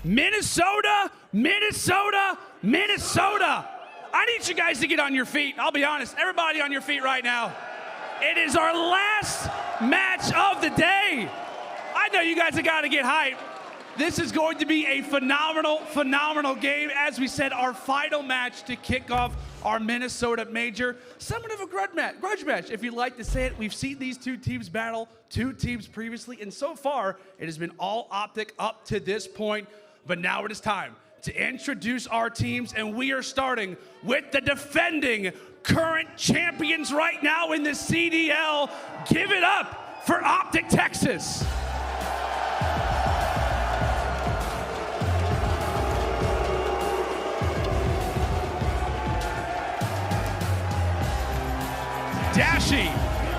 Minnesota, Minnesota, Minnesota. I need you guys to get on your feet. I'll be honest, everybody on your feet right now. It is our last match of the day. I know you guys have got to get hyped. This is going to be a phenomenal, phenomenal game. As we said, our final match to kick off our Minnesota Major. Somewhat of a grudge match, if you'd like to say it. We've seen these two teams battle, two teams previously, and so far, it has been all OpTic up to this point. But now it is time to introduce our teams, and we are starting with the defending current champions right now in the CDL. Give it up for OpTic Texas. Dashy,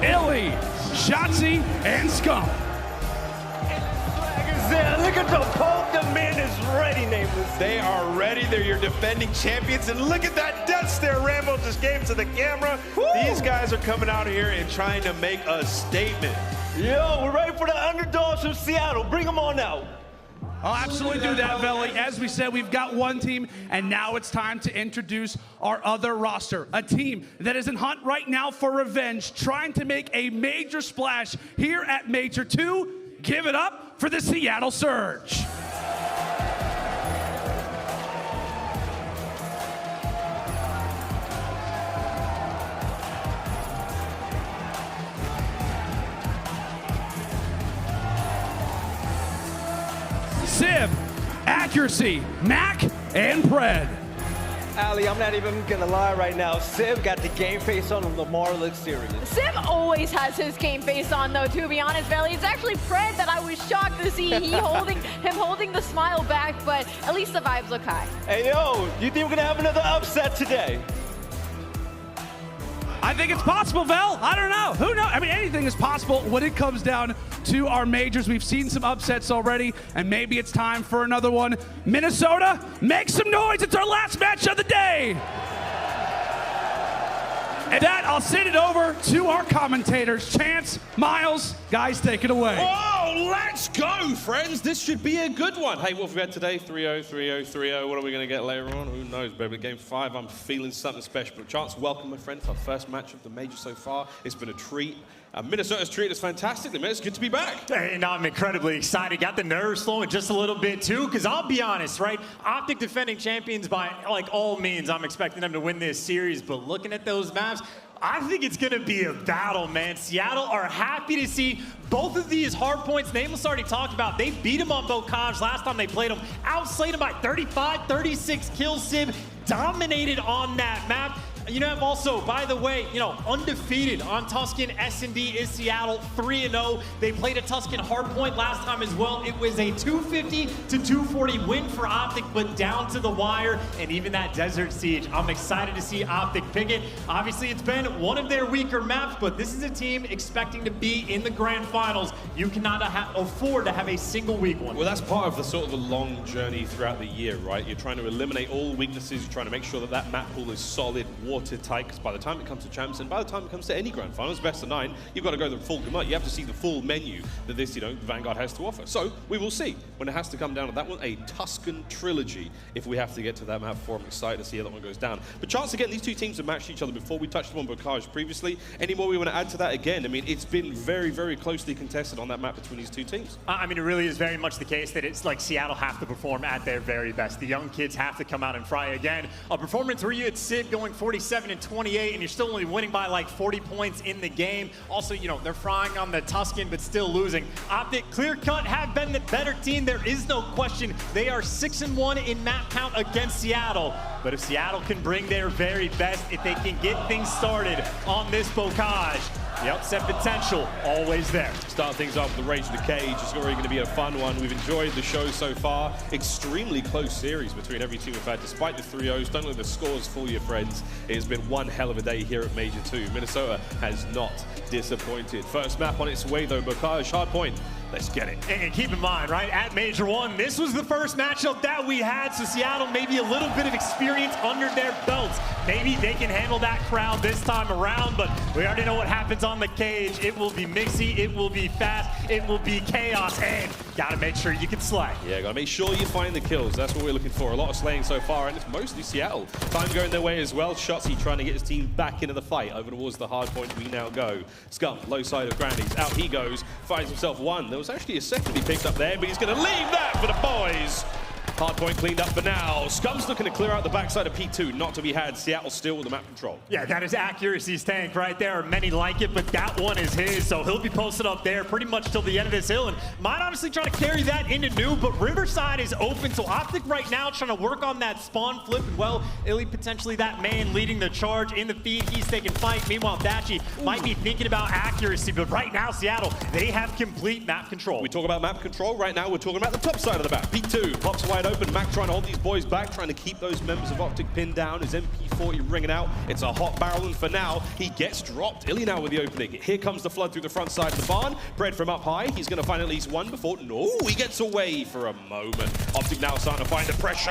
iLLeY, Shotzzy, and Scump. Look at the Pope, the man is ready, Nameless. They are ready, they're your defending champions, and look at that death stare Rambo just gave to the camera. Woo! These guys are coming out here and trying to make a statement. Yo, we're ready for the underdogs from Seattle. Bring them on out. I'll absolutely do that, Velli. As we said, we've got one team, and now it's time to introduce our other roster. A team that is in hunt right now for revenge, trying to make a major splash here at Major 2. Give it up for the Seattle Surge. Simp, Accuracy, Mack, and Pred. aLLeY, I'm not even gonna lie right now. Simp got the game face on him. Lamar looks serious. Simp always has his game face on, though, to be honest, Velli. It's actually Pred that I was shocked to see him holding the smile back, but at least the vibes look high. Hey, yo, you think we're gonna have another upset today? I think it's possible, Vel. I don't know. Who knows? I mean, anything is possible when it comes down to our majors. We've seen some upsets already, and maybe it's time for another one. Minnesota, make some noise. It's our last match of the day. And that, I'll send it over to our commentators. Chance, Miles, guys, take it away. Oh, let's go, friends. This should be a good one. Hey, what have we had today? 3-0, 3-0, 3-0. What are we going to get later on? Who knows, baby? Game 5, I'm feeling something special. But Chance, welcome, my friend, for our first match of the major so far. It's been a treat. Minnesota's treated us fantastically, man. It's good to be back. And I'm incredibly excited. Got the nerves flowing just a little bit, too, because I'll be honest, right? OpTic defending champions by, like, all means. I'm expecting them to win this series, but looking at those maps, I think it's going to be a battle, man. Seattle are happy to see both of these hard points Nameless already talked about. They beat him on Bocage last time they played him. Outslayed him by 35, 36 kills. Simp dominated on that map. You know, I'm also, by the way, you know, undefeated on Tuscan. S&D is Seattle 3-0. They played a Tuscan hardpoint last time as well. It was a 250 to 240 win for OpTic, but down to the wire. And even that Desert Siege, I'm excited to see OpTic pick it. Obviously, it's been one of their weaker maps, but this is a team expecting to be in the grand finals. You cannot afford to have a single weak one. Well, that's part of the sort of the long journey throughout the year, right? You're trying to eliminate all weaknesses. You're trying to make sure that that map pool is solid, watertight, because by the time it comes to champs and by the time it comes to any grand finals, best of 9, you've got to go the full gamut. You have to see the full menu that this, you know, Vanguard has to offer. So we will see when it has to come down to that one, a Tuscan trilogy. If we have to get to that map before, I'm excited to see how that one goes down. But chance again, these two teams have matched each other before. We touched on Bocage previously. Any more we want to add to that again? I mean, it's been very, very closely contested on that map between these two teams. I mean, it really is very much the case that it's like Seattle have to perform at their very best. The young kids have to come out and fry again. A performance where you had Sid going 47 and 28, and you're still only winning by like 40 points in the game. Also, you know, they're frying on the Tuscan, but still losing. OpTic, clear cut, have been the better team. There is no question. They are 6-1 in map count against Seattle. But if Seattle can bring their very best, if they can get things started on this Bocage, the upset potential always there. Start things off with the Rage of the Cage. It's already going to be a fun one. We've enjoyed the show so far. Extremely close series between every team we've had, despite the 3-0s. Don't let the scores fool you, friends. It has been one hell of a day here at Major 2. Minnesota has not disappointed. First map on its way, though. Bocage hardpoint. Let's get it. And keep in mind, right, at Major 1, this was the first matchup that we had, so Seattle maybe a little bit of experience under their belts. Maybe they can handle that crowd this time around, but we already know what happens on the cage. It will be mixy, it will be fast, it will be chaos, and gotta make sure you can slay. Yeah, gotta make sure you find the kills. That's what we're looking for. A lot of slaying so far, and it's mostly Seattle. Time going their way as well. Shotzzy trying to get his team back into the fight. Over towards the hard point we now go. Scump, low side of Granny's. Out he goes, finds himself one. There was actually a second he picked up there, but he's gonna leave that for the boys. Hard point cleaned up for now. Scump's looking to clear out the backside of P2, not to be had. Seattle still with the map control. Yeah, that is accuracy's tank right there. Many like it, but that one is his, so he'll be posted up there pretty much till the end of this hill, and might honestly try to carry that into new, but Riverside is open, so OpTic right now trying to work on that spawn flip, and well, iLLeY potentially that man leading the charge in the feed. He's taking fight. Meanwhile, Dashy might be thinking about accuracy, but right now, Seattle, they have complete map control. We talk about map control. Right now, we're talking about the top side of the map. P2 pops wide open. Mack trying to hold these boys back, trying to keep those members of OpTic pinned down. His MP40 ringing out. It's a hot barrel, and for now, he gets dropped. iLLeY now with the opening. Here comes the flood through the front side of the barn. Bread from up high. He's going to find at least one before... No, he gets away for a moment. OpTic now starting to find the pressure,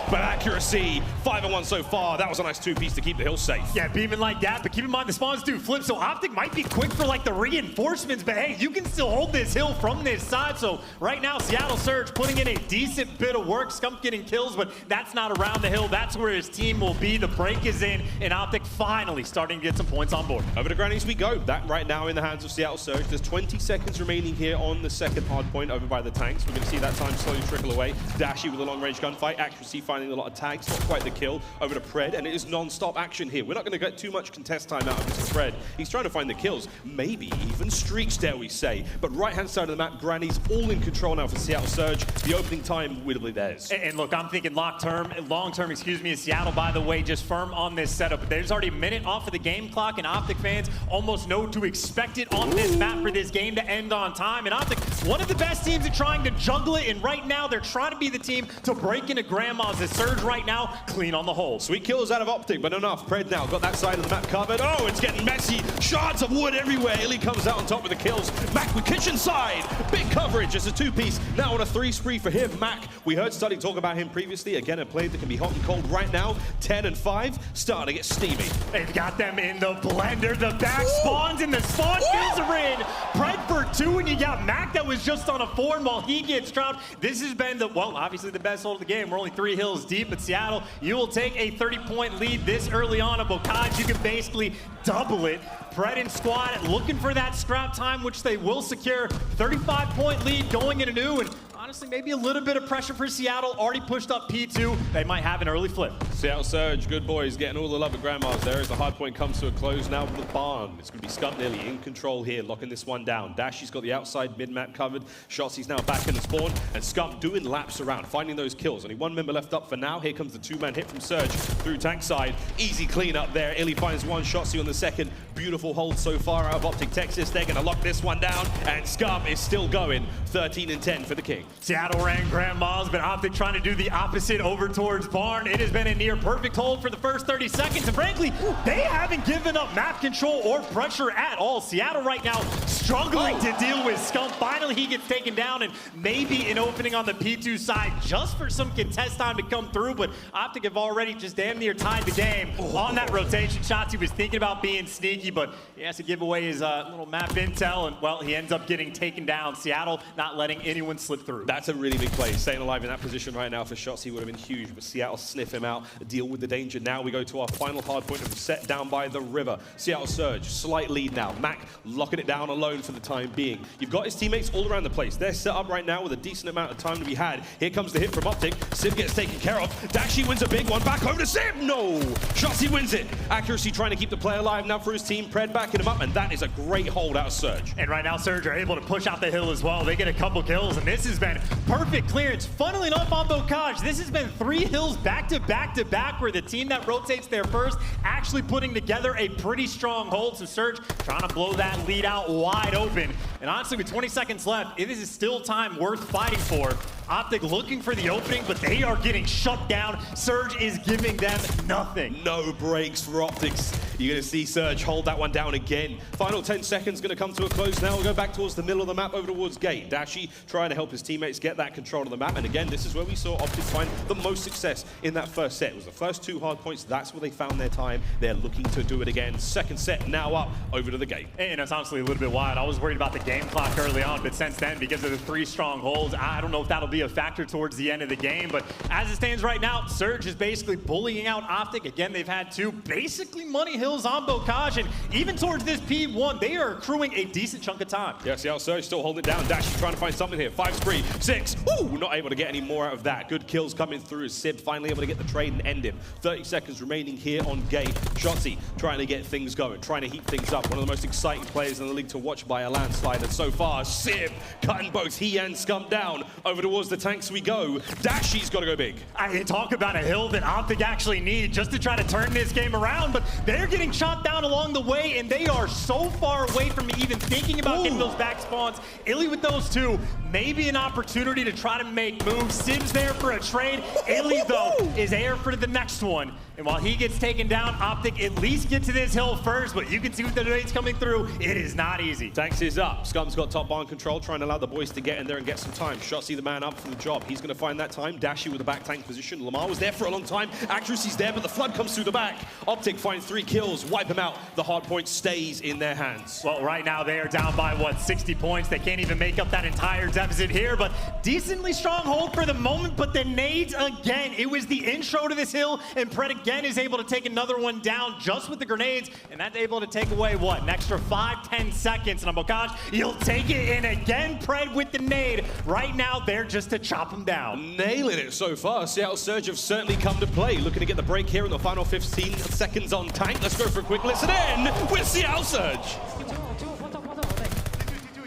but accuracy. 5-1 so far. That was a nice two-piece to keep the hill safe. Yeah, beaming like that, but keep in mind the spawns do flip, so OpTic might be quick for like the reinforcements, but hey, you can still hold this hill from this side. So right now, Seattle Surge putting in a decent bit of work. Scump getting kills, but that's not around the hill. That's where his team will be. The break is in, and OpTic finally starting to get some points on board. Over to Grannies we go. That right now in the hands of Seattle Surge. There's 20 seconds remaining here on the second hard point over by the tanks. We're going to see that time slowly trickle away. Dashy with a long-range gunfight. Accuracy finding a lot of tags. Not quite the kill. Over to Pred, and it is non-stop action here. We're not going to get too much contest time out of Mr. Pred. He's trying to find the kills. Maybe even streaks, dare we say. But right-hand side of the map, Grannies all in control now for Seattle Surge. The opening time will be theirs. And look, I'm thinking long-term, excuse me, is Seattle, by the way, just firm on this setup. But there's already a minute off of the game clock, and OpTic fans almost know to expect it on this map for this game to end on time. And OpTic, one of the best teams at trying to juggle it, and right now they're trying to be the team to break into Grandma's. The Surge right now, clean on the whole. Sweet kills out of OpTic, but enough. Pred now got that side of the map covered. Oh, it's getting messy. Shards of wood everywhere. iLLeY comes out on top with the kills. Mack with kitchen side. Big coverage. It's a two-piece. Now on a three spree for him. Mack, we heard Studdy talk about him previously. Again, a play that can be hot and cold right now. 10 and 5, starting to get steamy. They've got them in the blender. The back spawns and the spawn kills are in. Pred for 2, and you got Mack that was just on a 4, and while he gets dropped, this has been the, well, obviously the best hold of the game. We're only 3 hills deep, but Seattle, you will take a 30-point lead this early on of aBeZy. You can basically double it. Pred and squad looking for that scrap time, which they will secure. 35-point lead going into new, and honestly, maybe a little bit of pressure for Seattle. Already pushed up P2. They might have an early flip. Seattle Surge, good boys, getting all the love of Grandma's there as the hard point comes to a close now with the barn. It's going to be Scump nearly in control here, locking this one down. Dashy's got the outside mid-map covered. Shotzzy's now back in the spawn, and Scump doing laps around, finding those kills. Only one member left up for now. Here comes the two-man hit from Surge through tank side. Easy clean up there. iLLeY finds one, Shotzzy on the second. Beautiful hold so far out of OpTic Texas. They're going to lock this one down, and Scump is still going. 13 and 10 for the King. Seattle ran Grandma's, but OpTic trying to do the opposite over towards barn. It has been a near perfect hold for the first 30 seconds, and frankly, they haven't given up map control or pressure at all. Seattle right now struggling to deal with Scump. Finally, he gets taken down, and maybe an opening on the P2 side just for some contest time to come through, but OpTic have already just damn near tied the game. On that rotation, Shotzzy was thinking about being sneaky, but he has to give away his little map intel, and well, he ends up getting taken down. Seattle not letting anyone slip through. That's a really big play. Staying alive in that position right now for Shotzzy would have been huge, but Seattle sniff him out, deal with the danger. Now we go to our final hard point of set down by the river. Seattle Surge, slight lead now. Mack locking it down alone for the time being. You've got his teammates all around the place. They're set up right now with a decent amount of time to be had. Here comes the hit from OpTic. Simp gets taken care of. Dashy wins a big one. Back over to Simp. No! Shotzzy wins it. Accuracy trying to keep the play alive now for his team. Pred backing him up, and that is a great hold out of Surge. And right now, Surge are able to push out the hill as well. They get a couple kills, and this has been perfect clearance. Funnily enough on aBeZy, this has been 3 hills back to back to back where the team that rotates there first actually putting together a pretty strong hold. So Surge trying to blow that lead out wide open. And honestly, with 20 seconds left, it is still time worth fighting for. OpTic looking for the opening, but they are getting shut down. Surge is giving them nothing. No breaks for OpTics. You're going to see Surge hold that one down again. Final 10 seconds going to come to a close now. We'll go back towards the middle of the map over towards Gate. Dashy trying to help his teammates get that control of the map. And again, this is where we saw OpTic find the most success in that first set. It was the first 2 hard points. That's where they found their time. They're looking to do it again. Second set now up over to the Gate. And it's honestly a little bit wild. I was worried about the game clock early on, but since then, because of the 3 strong holds, I don't know if that'll be a factor towards the end of the game. But as it stands right now, Surge is basically bullying out OpTic. Again, they've had 2 basically money hills on Bocage. And even towards this P1, they are accruing a decent chunk of time. Yeah, see how Surge still holding it down. Dashy trying to find something here. 5 spree, 6. Ooh, not able to get any more out of that. Good kills coming through as Simp finally able to get the trade and end him. 30 seconds remaining here on Gate. Shotzzy trying to get things going, trying to heat things up. One of the most exciting players in the league to watch by a landslide. And so far, Simp cutting both he and Scump down. Over towards the tanks we go. Dashy's got to go big. I talk about a hill that OpTic actually need just to try to turn this game around, but they're getting shot down along the way, and they are so far away from even thinking about getting those back spawns. iLLeY with those 2, maybe an opportunity to try to make moves. Sim's there for a trade. iLLeY, though, is there for the next one. And while he gets taken down, OpTic at least get to this hill first, but you can see with the nades coming through, it is not easy. Tanks is up. Scump's got top barn control, trying to allow the boys to get in there and get some time. Shotzzy the man up for the job. He's going to find that time. Dashy with the back tank position. Lamar was there for a long time. Accuracy's there, but the flood comes through the back. OpTic find 3 kills, wipe him out. The hard point stays in their hands. Well, right now they are down by, what, 60 points. They can't even make up that entire deficit here, but decently strong hold for the moment, but the nades again. It was the intro to this hill, and Pred again is able to take another one down just with the grenades, and that's able to take away, what, an extra 5-10 seconds. And on Bocage, you'll take it, and again, Pred with the nade. Right now, they're just to chop him down. Nailing it so far. Seattle Surge have certainly come to play. Looking to get the break here in the final 15 seconds on tank. Let's go for a quick listen in with Seattle Surge.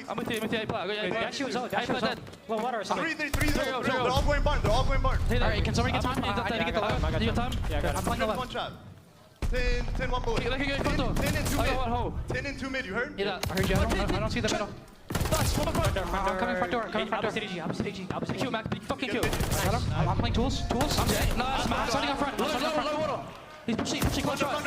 I'm with you, Dashy was out, Dashy was out. Well, water or something. 3, they're all going barn, they're all going barn. Alright, can somebody get time? I need to get the left. You got time? Yeah, I got I'm playing the left. 1 shot. 10, 1 bullet. 10 and 2 mid, you heard? Yeah, I heard you. I don't see the middle. I'm coming front door, Opposite AG. Q, Mack, fucking Q. I'm playing tools. I'm starting up front. He's pushing, one shot.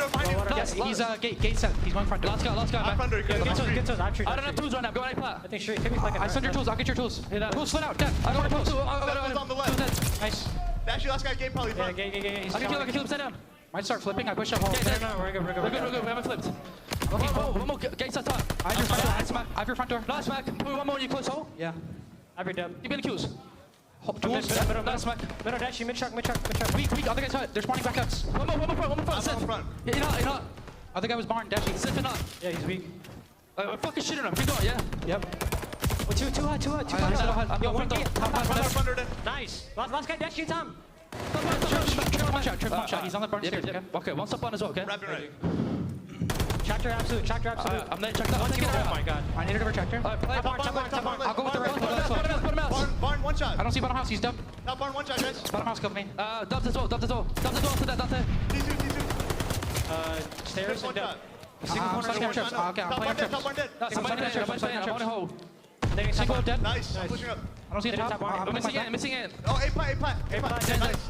Yes, he's gate set. He's going front door. Last guy, man. Get tools. I don't have tools right now. Go right plat. I think sure. I send your tools. I'll get your tools. Tools split out. Dead. I got my tools. On the left. Nice. Dashy, last guy, game probably front. I can kill upside down. Might start flipping. I push up hole. No, we're good. We haven't flipped. Okay, one more. Gates at top. I have your front door. Last Mack. One more. You close hole. Yeah. Every dub. Give me the Qs. Tools. Last Mack. Middle Dashy. Mid truck. Weak. Other guy's hurt. They're spawning backups. One more front. Yeah, in hot. Other guy was barn. Dashy. Simp in hot. Yeah, he's weak. Fucking shit on him. Keep going. Yeah. Yep. Too hot. Yo, one top. Nice. Last guy. Dashy. Tom. Trip one shot. He's on the burn stairs. Okay, one step on as well, okay? Rapid right. Tractor absolute. I'm letting check that. Oh my god. I need a tractor. I'll go with the right. Put him out. Barn, 1 shot. I don't see bottom house. He's dubbed. Top barn, 1 shot, guys. Bottom house killed me. Dubs as well. Dubs to that. T2. Stairs and dub. Single corner. Okay, I'm playing trips. Top barn dead. I'm on a hole. Single dead. Nice. I'm pushing up. I don't see the top. I'm missing it. Oh, A plat. Nice.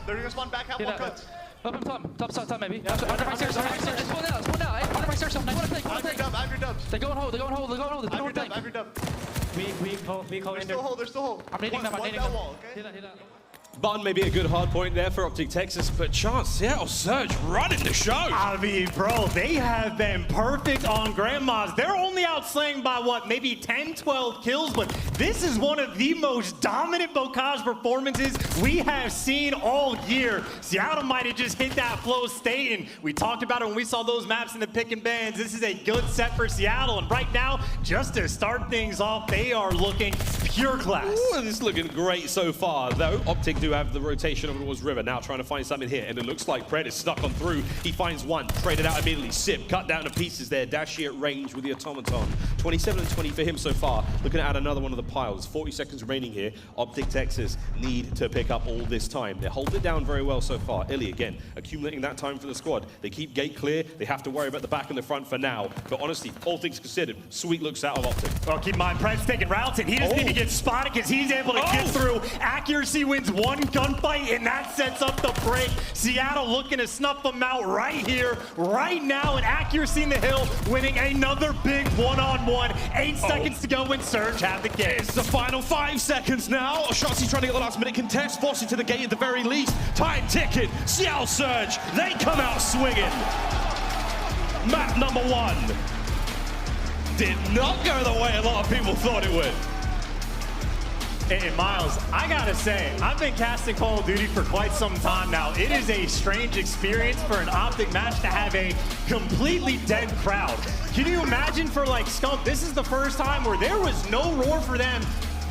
They're gonna spawn back, half 1 cuts. Top maybe. Under my stairs. Spawn out. Under my stairs. Nice. I have your dubs. They're going hole. There's no one I have your dub. Weak hole. They're still hold. I'm needing them. Wall, okay? Hear that. Button may be a good hard point there for OpTic Texas, but chance, Seattle Surge running the show. I mean, bro, they have been perfect on grandmas. They're only outslaying by, what, maybe 10, 12 kills, but this is one of the most dominant Bocage performances we have seen all year. Seattle might have just hit that flow state, and we talked about it when we saw those maps in the pick and bans. This is a good set for Seattle, and right now, just to start things off, they are looking pure class. Ooh, it's looking great so far, though. OpTic do have the rotation over towards River, now trying to find something here, and it looks like Pred is stuck on through. He finds one, traded out immediately. Simp cut down to pieces there. Dashy at range with the automaton. 27 and 20 for him so far. Looking to add another one of the piles. 40 seconds remaining here. OpTic Texas need to pick up all this time. They're holding it down very well so far. iLLeY again, accumulating that time for the squad. They keep gate clear. They have to worry about the back and the front for now. But honestly, all things considered, sweet looks out of OpTic. Well, keep in mind, Pred's taking routes, and he doesn't even get spotted because he's able to get through Accuracy wins one gunfight, and that sets up the break. Seattle looking to snuff them out right here, right now, and Accuracy in the hill winning another big one-on-one. 8 seconds to go when Surge have the game. It's the final 5 seconds now. Shotzzy trying to get the last minute contest, forcing to the gate at the very least. Time ticking. Seattle Surge, they come out swinging. Map number 1 did not go the way a lot of people thought it would. And Miles, I gotta say, I've been casting Call of Duty for quite some time now. It is a strange experience for an OpTic match to have a completely dead crowd. Can you imagine for like Scump, this is the first time where there was no roar for them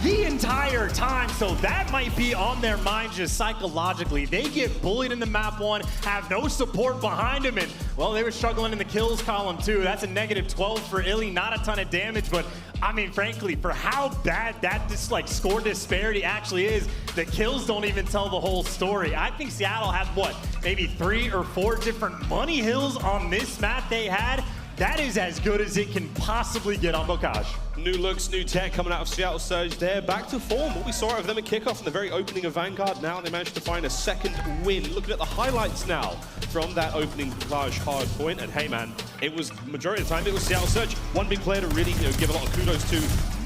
the entire time, so that might be on their minds just psychologically. They get bullied in the map 1, have no support behind them, and well, they were struggling in the kills column too. That's a -12 for iLLeY, not a ton of damage, but I mean, frankly, for how bad that score disparity actually is, the kills don't even tell the whole story. I think Seattle had, what, maybe 3 or 4 different money hills on this map they had. That is as good as it can possibly get on Bocage. New looks, new tech coming out of Seattle Surge. They're back to form. What we saw of them at kickoff in the very opening of Vanguard. Now they managed to find a second win. Looking at the highlights now from that opening Bocage hard point. And hey man, it was, majority of the time, it was Seattle Surge. One big player to really give a lot of kudos to,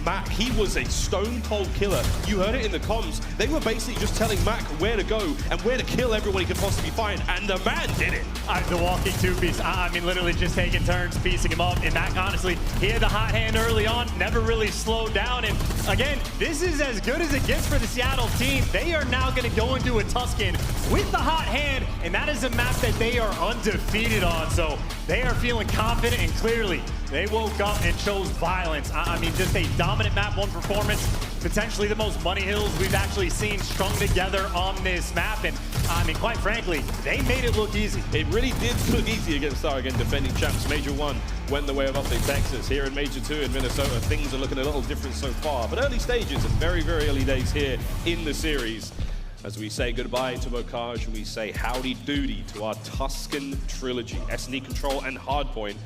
Mack. He was a stone cold killer. You heard it in the comms. They were basically just telling Mack where to go and where to kill everyone he could possibly find. And the man did it. The walking two-piece. I mean, literally just taking turns, piecing him up. And Mack, honestly, he had the hot hand early on, never really slowed down. And again, this is as good as it gets for the Seattle team. They are now going to go into a Tuscan with the hot hand, and that is a map that they are undefeated on. So they are feeling confident, and clearly they woke up and chose violence. I mean, just a dominant map 1 performance. Potentially the most money hills we've actually seen strung together on this map. And I mean, quite frankly, they made it look easy. It really did look easy against our defending champs. Major 1 went the way of OpTic Texas. Here in Major 2 in Minnesota, things are looking a little different so far. But early stages and very, very early days here in the series. As we say goodbye to Bocage and we say howdy doody to our Tuscan trilogy, S&D Control and Hardpoint.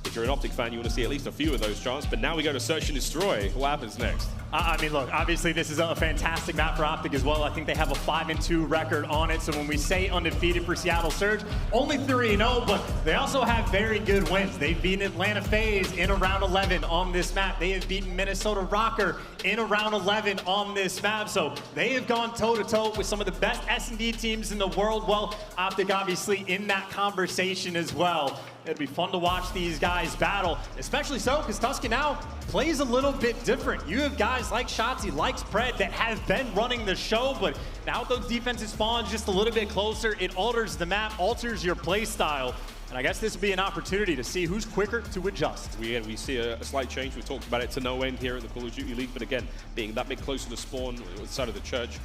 If you're an OpTic fan, you want to see at least a few of those champs, but now we go to Search and Destroy. What happens next? I mean, look, obviously this is a fantastic map for OpTic as well. I think they have a 5-2 record on it, so when we say undefeated for Seattle Surge, only 3-0, but they also have very good wins. They've beaten Atlanta FaZe in a round 11 on this map. They have beaten Minnesota Røkkr in a round 11 on this map, so they have gone toe-to-toe with some of the best S&D teams in the world. Well, OpTic obviously in that conversation as well. It'd be fun to watch these guys battle, especially so because Tuscan now plays a little bit different. You have guys like Shotzzy, like Spread that have been running the show, but now with those defensive spawns just a little bit closer, it alters the map, alters your play style. And I guess this would be an opportunity to see who's quicker to adjust. We see a slight change. We've talked about it to no end here in the Call of Duty League, but again, being that bit closer to spawn on the side of the church,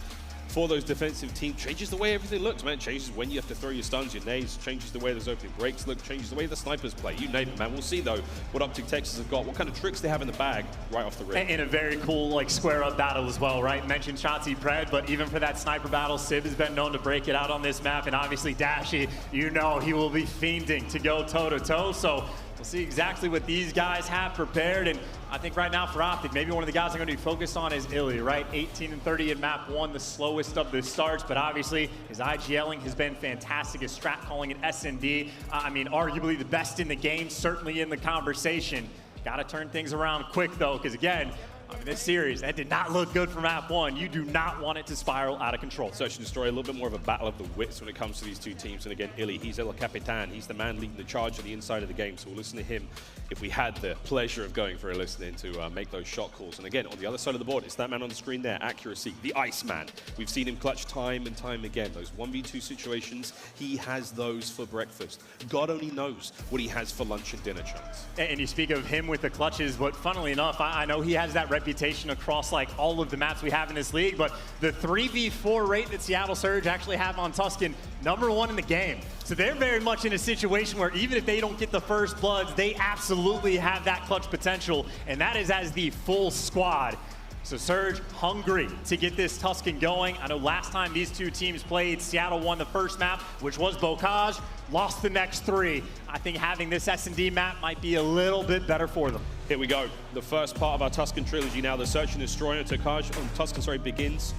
for those defensive teams, changes the way everything looks, man. Changes when you have to throw your stuns, your nades, changes the way those opening breaks look, changes the way the snipers play. You name it, man. We'll see, though, what OpTic Texas have got, what kind of tricks they have in the bag right off the rip. In a very cool, like, square-up battle as well, right? Mentioned Shotzzy Pred, but even for that sniper battle, Sib has been known to break it out on this map, and obviously Dashy, you know he will be fiending to go toe-to-toe, so we'll see exactly what these guys have prepared, and I think right now for OpTic, maybe one of the guys I'm going to be focused on is iLLeY, right? 18 and 30 in map 1, the slowest of the starts, but obviously his IGLing has been fantastic. His strat calling at S&D, I mean, arguably the best in the game, certainly in the conversation. Got to turn things around quick though, because again, I mean, this series, that did not look good for map 1. You do not want it to spiral out of control. Search and Destroy, a little bit more of a battle of the wits when it comes to these two teams. And again, iLLeY, he's El Capitan. He's the man leading the charge on the inside of the game. So we'll listen to him if we had the pleasure of going for a listening to make those shot calls. And again, on the other side of the board, it's that man on the screen there, Accuracy, the Iceman. We've seen him clutch time and time again. Those 1v2 situations, he has those for breakfast. God only knows what he has for lunch and dinner, chance. And you speak of him with the clutches, but funnily enough, I know he has that reputation across like all of the maps we have in this league, but the 3v4 rate that Seattle Surge actually have on Tuscan, #1 in the game. So they're very much in a situation where even if they don't get the first bloods, they absolutely have that clutch potential, and that is as the full squad. So Surge hungry to get this Tuscan going. I know last time these two teams played, Seattle won the first map, which was Bocage, lost the next 3. I think having this S&D map might be a little bit better for them. Here we go. The first part of our Tuscan trilogy now, the Search and Destroy on Tuscan, begins.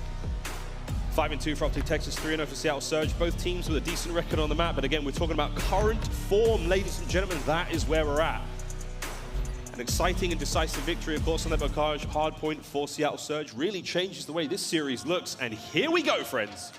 5-2 for OpTic Texas, 3-0 for Seattle Surge. Both teams with a decent record on the map, but again, we're talking about current form, ladies and gentlemen. That is where we're at. An exciting and decisive victory, of course, on that Barrage hardpoint for Seattle Surge. Really changes the way this series looks. And here we go, friends.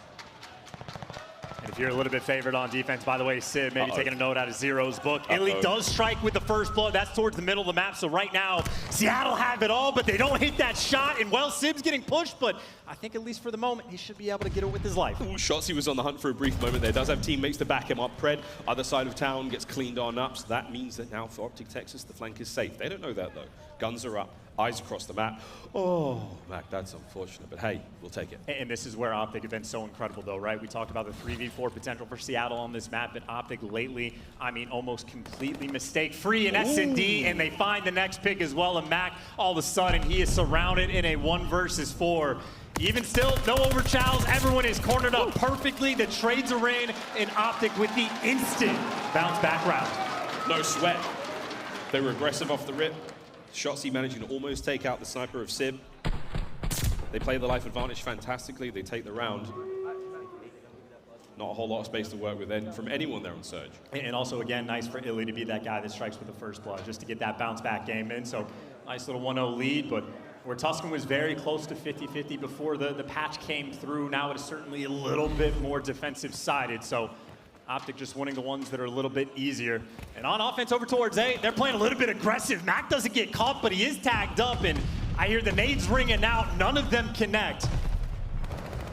And if you're a little bit favored on defense, by the way, Sid, maybe taking a note out of Zero's book. iLLeY does strike with the first blood. That's towards the middle of the map. So right now, Seattle have it all, but they don't hit that shot. And well, Sib's getting pushed, but I think at least for the moment, he should be able to get it with his life. Ooh, Shotzzy was on the hunt for a brief moment there. Does have teammates to back him up. Pred, other side of town, gets cleaned on up. So that means that now for OpTic Texas, the flank is safe. They don't know that, though. Guns are up. Eyes across the map. Oh, Mack, that's unfortunate, but hey, we'll take it. And this is where OpTic have been so incredible, though, right? We talked about the 3v4 potential for Seattle on this map, and OpTic lately, I mean, almost completely mistake-free in S&D, and they find the next pick as well, and Mack, all of a sudden, he is surrounded in a 1 versus 4. Even still, no overchows. Everyone is cornered up perfectly. The trades are in, and OpTic with the instant bounce-back round. No sweat. They were aggressive off the rip. Shotzzy managing to almost take out the sniper of Sib. They play the life advantage fantastically. They take the round. Not a whole lot of space to work with from anyone there on Surge. And also, again, nice for iLLeY to be that guy that strikes with the first blood, just to get that bounce-back game in. So, nice little 1-0 lead, but where Tuscan was very close to 50-50 before the patch came through, now it is certainly a little bit more defensive-sided. So, OpTic just winning the ones that are a little bit easier. And on offense over towards A, they're playing a little bit aggressive. Mack doesn't get caught, but he is tagged up, and I hear the nades ringing out. None of them connect.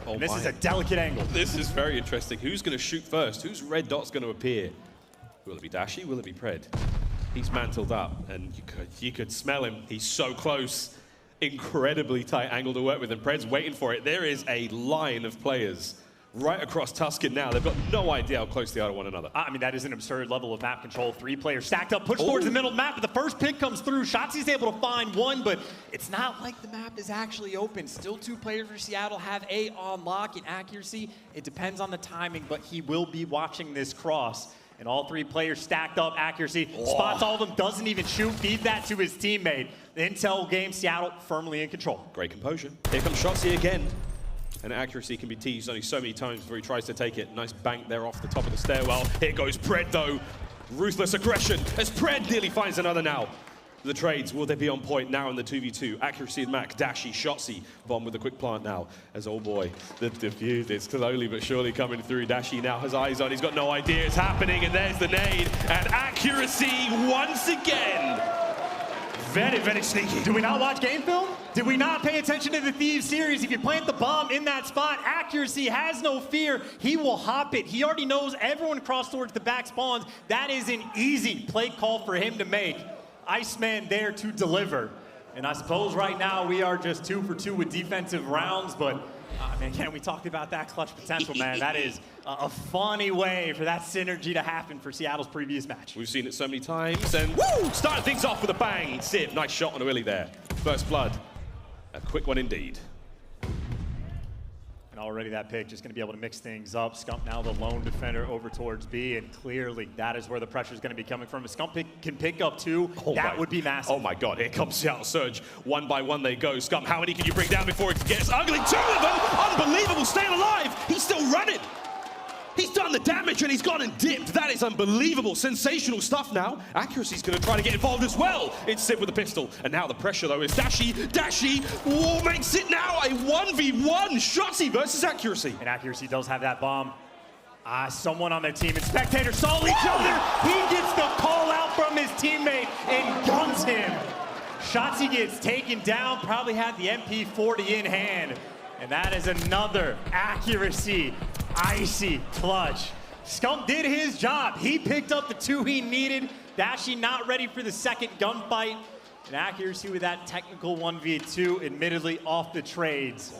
Oh, and this is a delicate angle. This is very interesting. Who's going to shoot first? Whose red dot's going to appear? Will it be Dashy? Will it be Pred? He's mantled up, and you could smell him. He's so close. Incredibly tight angle to work with, and Pred's waiting for it. There is a line of players right across Tuscan now. They've got no idea how close they are to one another. I mean, that is an absurd level of map control. 3 players stacked up, pushed towards the middle of the map, but the first pick comes through. Shotzzy's able to find one, but it's not like the map is actually open. Still 2 players for Seattle have A on lock in accuracy. It depends on the timing, but he will be watching this cross. And all 3 players stacked up, accuracy, spots all of them, doesn't even shoot, feed that to his teammate. The intel game, Seattle firmly in control. Great composure. Here comes Shotzzy again. And accuracy can be teased only so many times before he tries to take it. Nice bank there off the top of the stairwell. Here goes Pred, though. Ruthless aggression as Pred nearly finds another now. The trades, will they be on point now in the 2v2? Accuracy and Mack, Dashy, Shotzzy. Bomb with a quick plant now. As oh boy, the defuse is slowly but surely coming through. Dashy now has eyes on. He's got no idea it's happening. And there's the nade. And accuracy once again. Very, very sneaky. Do we not watch game film? Did we not pay attention to the Thieves series? If you plant the bomb in that spot, accuracy has no fear. He will hop it. He already knows everyone crossed towards the back spawns. That is an easy play call for him to make. Iceman there to deliver. And I suppose right now we are just 2 for 2 with defensive rounds, but man, again, we talked about that clutch potential, man. That is a funny way for that synergy to happen for Seattle's previous match. We've seen it so many times, and woo! Starting things off with a bang. Sib, nice shot on iLLeY there. First blood. A quick one indeed. And already that pick just going to be able to mix things up. Scump now the lone defender over towards B, and clearly that is where the pressure is going to be coming from. If Scump can pick up 2, that would be massive. Oh my God, here comes Seattle Surge. 1 by 1 they go. Scump, how many can you bring down before it gets ugly? 2 of them! Unbelievable, staying alive! He's still running! He's done the damage and he's gone and dipped. That is unbelievable. Sensational stuff now. Accuracy's going to try to get involved as well. It's Sib with the pistol. And now the pressure, though, is Dashy. Dashy makes it now a 1v1. Shotzzy versus Accuracy. And Accuracy does have that bomb. Someone on their team and spectators saw each other. He gets the call out from his teammate and guns him. Shotzzy gets taken down. Probably had the MP40 in hand. And that is another Accuracy icy clutch. Scump did his job. He picked up the 2 he needed. Dashy not ready for the second gunfight. And Accuracy with that technical 1v2, admittedly off the trades.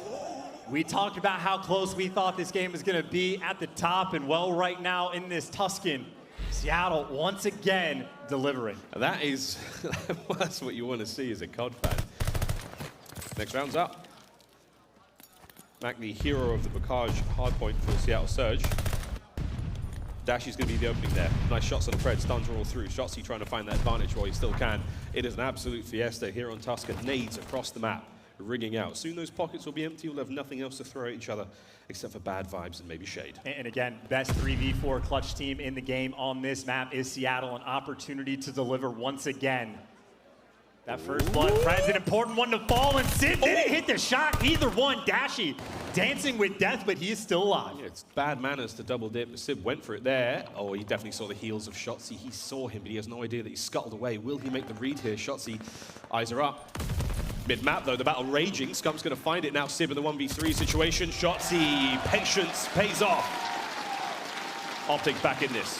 We talked about how close we thought this game was going to be at the top, and well, right now in this Tuscan, Seattle once again delivering. That is, that's what you want to see as a COD fan. Next round's up. Mack, the hero of the Barrage hardpoint for Seattle Surge. Dashy's going to be the opening there. Nice shots on the Pred, stuns are all through. Shotzzy trying to find that advantage while he still can. It is an absolute fiesta here on Tuscan. Nades across the map. ringing out. Soon those pockets will be empty. We'll have nothing else to throw at each other except for bad vibes and maybe shade. And again, best 3v4 clutch team in the game on this map is Seattle. An opportunity to deliver once again. That first blood, Fred's an important one to fall, and Simp didn't hit the shot, either one. Dashy dancing with death, but he is still alive. Yeah, it's bad manners to double dip, but Simp went for it there. Oh, he definitely saw the heels of Shotzzy. He saw him, but he has no idea that he scuttled away. Will he make the read here? Shotzzy, eyes are up. Mid-map, though, the battle raging. Scump's going to find it now. Simp in the 1v3 situation. Shotzzy, patience pays off. OpTic back in this.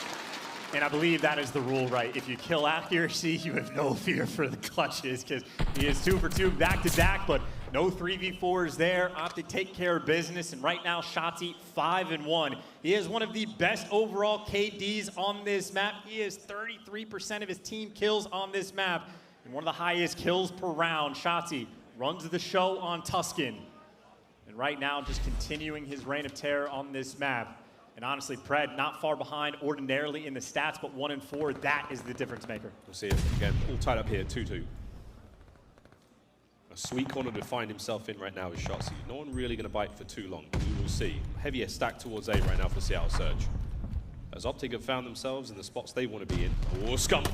And I believe that is the rule, right? If you kill accuracy, you have no fear for the clutches, because he is 2 for 2 back-to-back, but no 3v4s there. OpTic take care of business, and right now, Shotzzy 5-1. He is one of the best overall KDs on this map. He is 33% of his team kills on this map, and one of the highest kills per round. Shotzzy runs the show on Tuscan, and right now, just continuing his reign of terror on this map. And honestly, Pred not far behind ordinarily in the stats, but 1 and 4, that is the difference maker. We'll see it again, all tied up here, 2-2. A sweet corner to find himself in right now is Shotzzy. No one really going to bite for too long. We will see. Heavier stack towards A right now for Seattle Surge. As OpTic have found themselves in the spots they want to be in. Oh, Scump.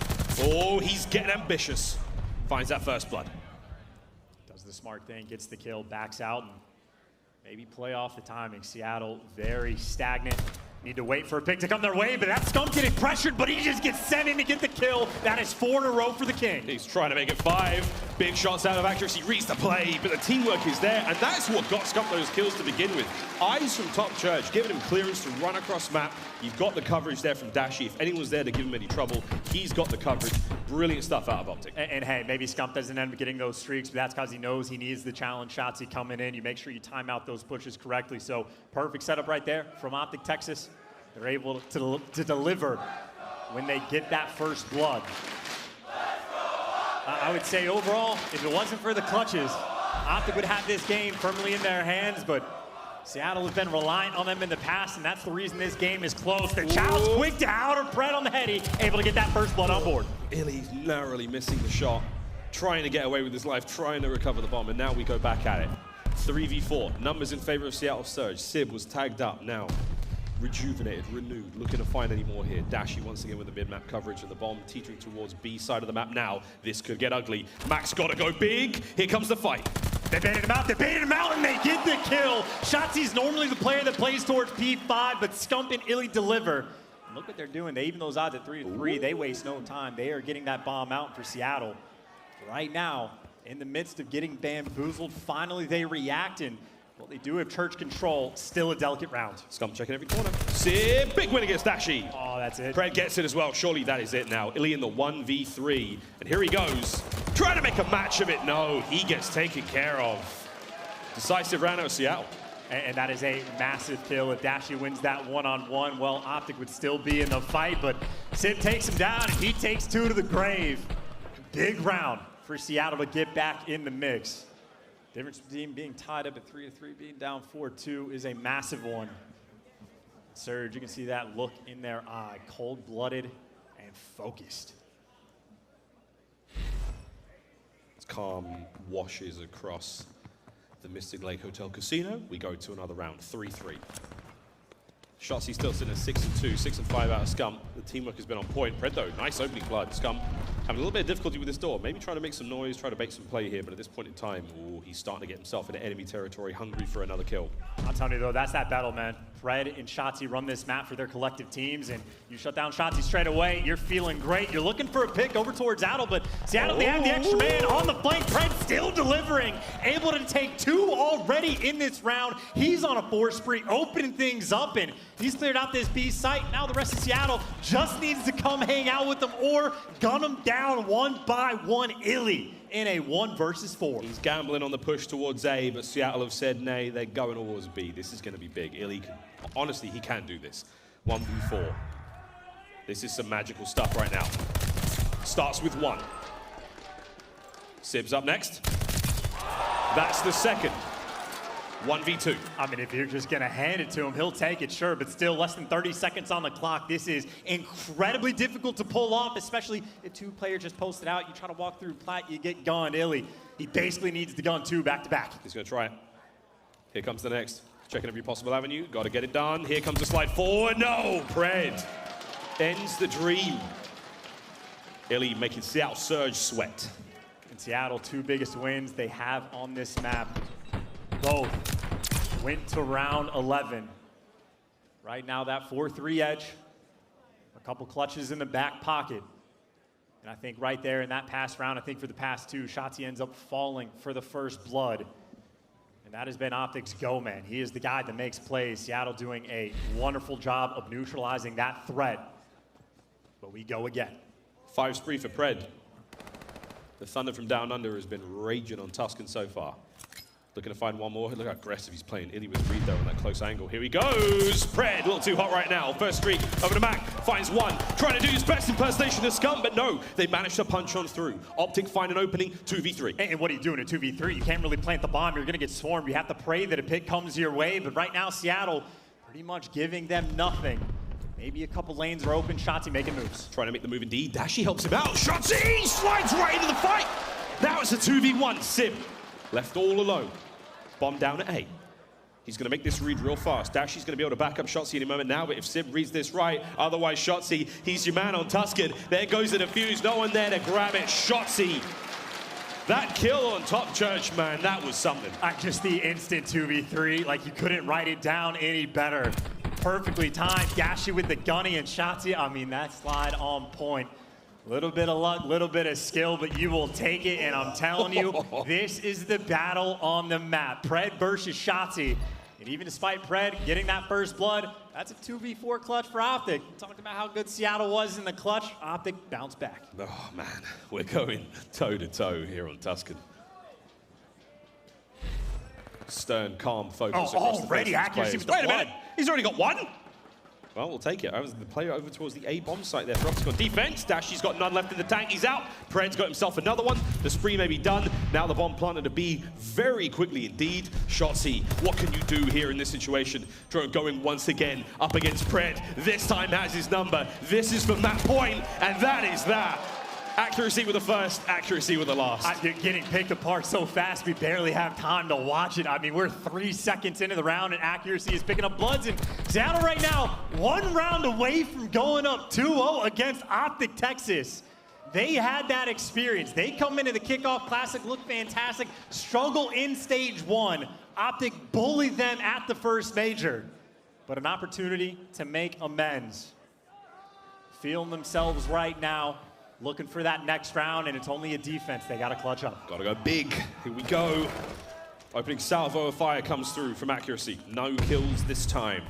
Oh, he's getting ambitious. Finds that first blood. Does the smart thing, gets the kill, backs out, and maybe play off the timing. Seattle very stagnant. Need to wait for a pick to come their way, but that Scump getting pressured, but he just gets sent in to get the kill. That is 4 in a row for the King. He's trying to make it 5. Big shots out of accuracy, reads the play, but the teamwork is there, and that's what got Scump those kills to begin with. Eyes from top church, giving him clearance to run across map. You've got the coverage there from Dashy. If anyone's there to give him any trouble, he's got the coverage. Brilliant stuff out of OpTic. And hey, maybe Scump doesn't end up getting those streaks, but that's because he knows he needs the challenge Shotzzy coming in. You make sure you time out those pushes correctly. So perfect setup right there from OpTic Texas. They're able to deliver when they get that first blood. I would say overall, if it wasn't for the clutches, OpTic would have this game firmly in their hands, but Seattle has been reliant on them in the past, and that's the reason this game is close. The child's quick to outer Pred on the heady, able to get that first blood on board. iLLeY's narrowly missing the shot, trying to get away with his life, trying to recover the bomb, and now we go back at it. 3v4, numbers in favor of Seattle Surge. Sib was tagged up now. Rejuvenated, renewed, looking to find any more here. Dashy once again with the mid-map coverage and the bomb teetering towards B side of the map now. This could get ugly. Mack's got to go big. Here comes the fight. They baited him out, and they get the kill. Shotzzy's normally the player that plays towards P5, but Scump and iLLeY deliver. And look what they're doing. They even those odds at 3-3. They waste no time. They are getting that bomb out for Seattle. Right now, in the midst of getting bamboozled, finally they react, and well, they do have church control. Still a delicate round. Scump checking every corner. Sib, big win against Dashy. Oh, that's it. Pred gets it as well. Surely that is it now. iLLeY in the 1v3. And here he goes. Trying to make a match of it. No, he gets taken care of. Decisive round out of Seattle. And that is a massive kill. If Dashy wins that one-on-one, well, OpTic would still be in the fight, but Simp takes him down, and he takes 2 to the grave. Big round for Seattle to get back in the mix. Difference between being tied up at 3-3, being down 4-2 is a massive one. Surge, you can see that look in their eye, cold-blooded and focused. It's calm washes across the Mystic Lake Hotel Casino. We go to another round, 3-3. Shotzzy still sitting at 6-2, 6-5 out of Scump. The teamwork has been on point. Pred though, nice opening blood. Scump having a little bit of difficulty with this door. Maybe trying to make some noise, try to make some play here, but at this point in time, ooh, he's starting to get himself into enemy territory, hungry for another kill. I'm telling you though, that's that battle, man. Pred and Shotzzy run this map for their collective teams, and you shut down Shotzzy straight away, you're feeling great. You're looking for a pick over towards Adel, but Seattle, they have the extra man on the flank. Pred still delivering, able to take 2 already in this round. He's on a 4 spree, opening things up, and he's cleared out this B site. Now the rest of Seattle just needs to come hang out with them or gun them down 1 by 1. iLLeY in a 1 versus 4. He's gambling on the push towards A, but Seattle have said, nay, they're going towards B. This is going to be big. iLLeY can, honestly, he can do this. 1v4. This is some magical stuff right now. Starts with 1. Sib's up next. That's the second. 1v2. I mean, if you're just going to hand it to him, he'll take it, sure, but still less than 30 seconds on the clock. This is incredibly difficult to pull off, especially if two players just posted out. You try to walk through plat, you get gunned. iLLeY, he basically needs to gun 2 back-to-back. He's going to try it. Here comes the next. Checking every possible avenue. Got to get it done. Here comes the slide forward. No! Pred ends the dream. iLLeY making Seattle Surge sweat. In Seattle, 2 biggest wins they have on this map. Both went to round 11. Right now, that 4-3 edge, a couple clutches in the back pocket. And I think right there in that past round, I think for the past 2, Shotzzy ends up falling for the first blood. And that has been OpTic's go, man. He is the guy that makes plays. Seattle doing a wonderful job of neutralizing that threat. But we go again. 5 spree for Pred. The Thunder from down under has been raging on Tuscan so far. Looking to find one more. Look how aggressive he's playing. iLLeY with read there on that close angle. Here he goes. Pred, a little too hot right now. First streak over to Mack. Finds one. Trying to do his best impersonation of Scump, but no. They managed to punch on through. OpTic find an opening, 2v3. And what are you doing in 2v3? You can't really plant the bomb. You're going to get swarmed. You have to pray that a pick comes your way. But right now, Seattle pretty much giving them nothing. Maybe a couple lanes are open. Shotzzy making moves. Trying to make the move indeed. Dashy helps him out. Shotzzy slides right into the fight. Now it's a 2v1. Simp left all alone. Bomb down at A. He's going to make this read real fast. Dashy's going to be able to back up Shotzzy any moment now, but if Simp reads this right, otherwise Shotzzy, he's your man on Tuscan. There goes the defuse. No one there to grab it. Shotzzy. That kill on Top Church, man, that was something. Just the instant 2v3, like you couldn't write it down any better. Perfectly timed. Dashy with the gunny and Shotzzy. I mean, that slide on point. Little bit of luck, little bit of skill, but you will take it, and I'm telling you, this is the battle on the map. Pred versus Shotzzy. And even despite Pred getting that first blood, that's a 2v4 clutch for OpTic. Talked about how good Seattle was in the clutch. OpTic bounced back. Oh, man, we're going toe-to-toe here on Tuscan. Stern, calm focus. Oh, already accuracy with the blood. Wait a minute, he's already got one? Well, we'll take it. I was the player over towards the A bomb site there for OpTic on defense. Dashy's got none left in the tank. He's out. Pred's got himself another one. The spree may be done. Now the bomb planted to B very quickly indeed. Shotzzy, what can you do here in this situation? Drone going once again up against Pred. This time has his number. This is for Matt Point, and that is that. Accuracy with the first, accuracy with the last. You're getting picked apart so fast, we barely have time to watch it. I mean, we're 3 seconds into the round, and accuracy is picking up bloods. And Seattle right now, 1 round away from going up 2-0 against OpTic Texas. They had that experience. They come into the kickoff classic, look fantastic, struggle in stage 1. OpTic bullied them at the first major. But an opportunity to make amends. Feeling themselves right now. Looking for that next round, and it's only a defense. They got to clutch up. Got to go big. Here we go. Opening salvo of fire comes through from accuracy. No kills this time.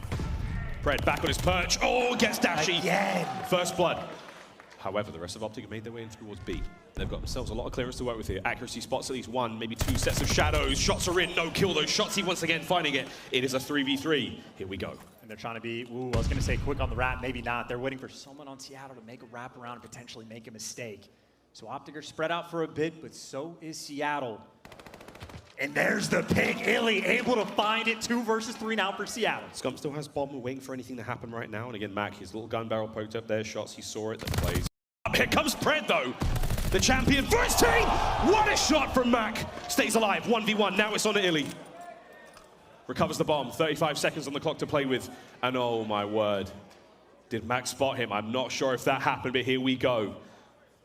Pred back on his perch. Oh, gets Dashy. Again. First blood. However, the rest of OpTic have made their way in towards B. They've got themselves a lot of clearance to work with here. Accuracy spots at least 1, maybe 2 sets of shadows. Shots are in. No kill, though. Shotzzy once again finding it. It is a 3v3. Here we go. And they're trying to be, ooh, I was going to say quick on the wrap, maybe not. They're waiting for someone on Seattle to make a wrap around and potentially make a mistake. So OpTic are spread out for a bit, but so is Seattle. And there's the pick. iLLeY able to find it. 2 versus 3 now for Seattle. Scump still has bomb. We're waiting for anything to happen right now. And again, Mack, his little gun barrel poked up there. Shots, he saw it, that plays. Here comes Pred, though. The champion for his team. What a shot from Mack. Stays alive. 1v1. Now it's on to iLLeY. Recovers the bomb. 35 seconds on the clock to play with. And oh my word. Did Mack spot him? I'm not sure if that happened, but here we go.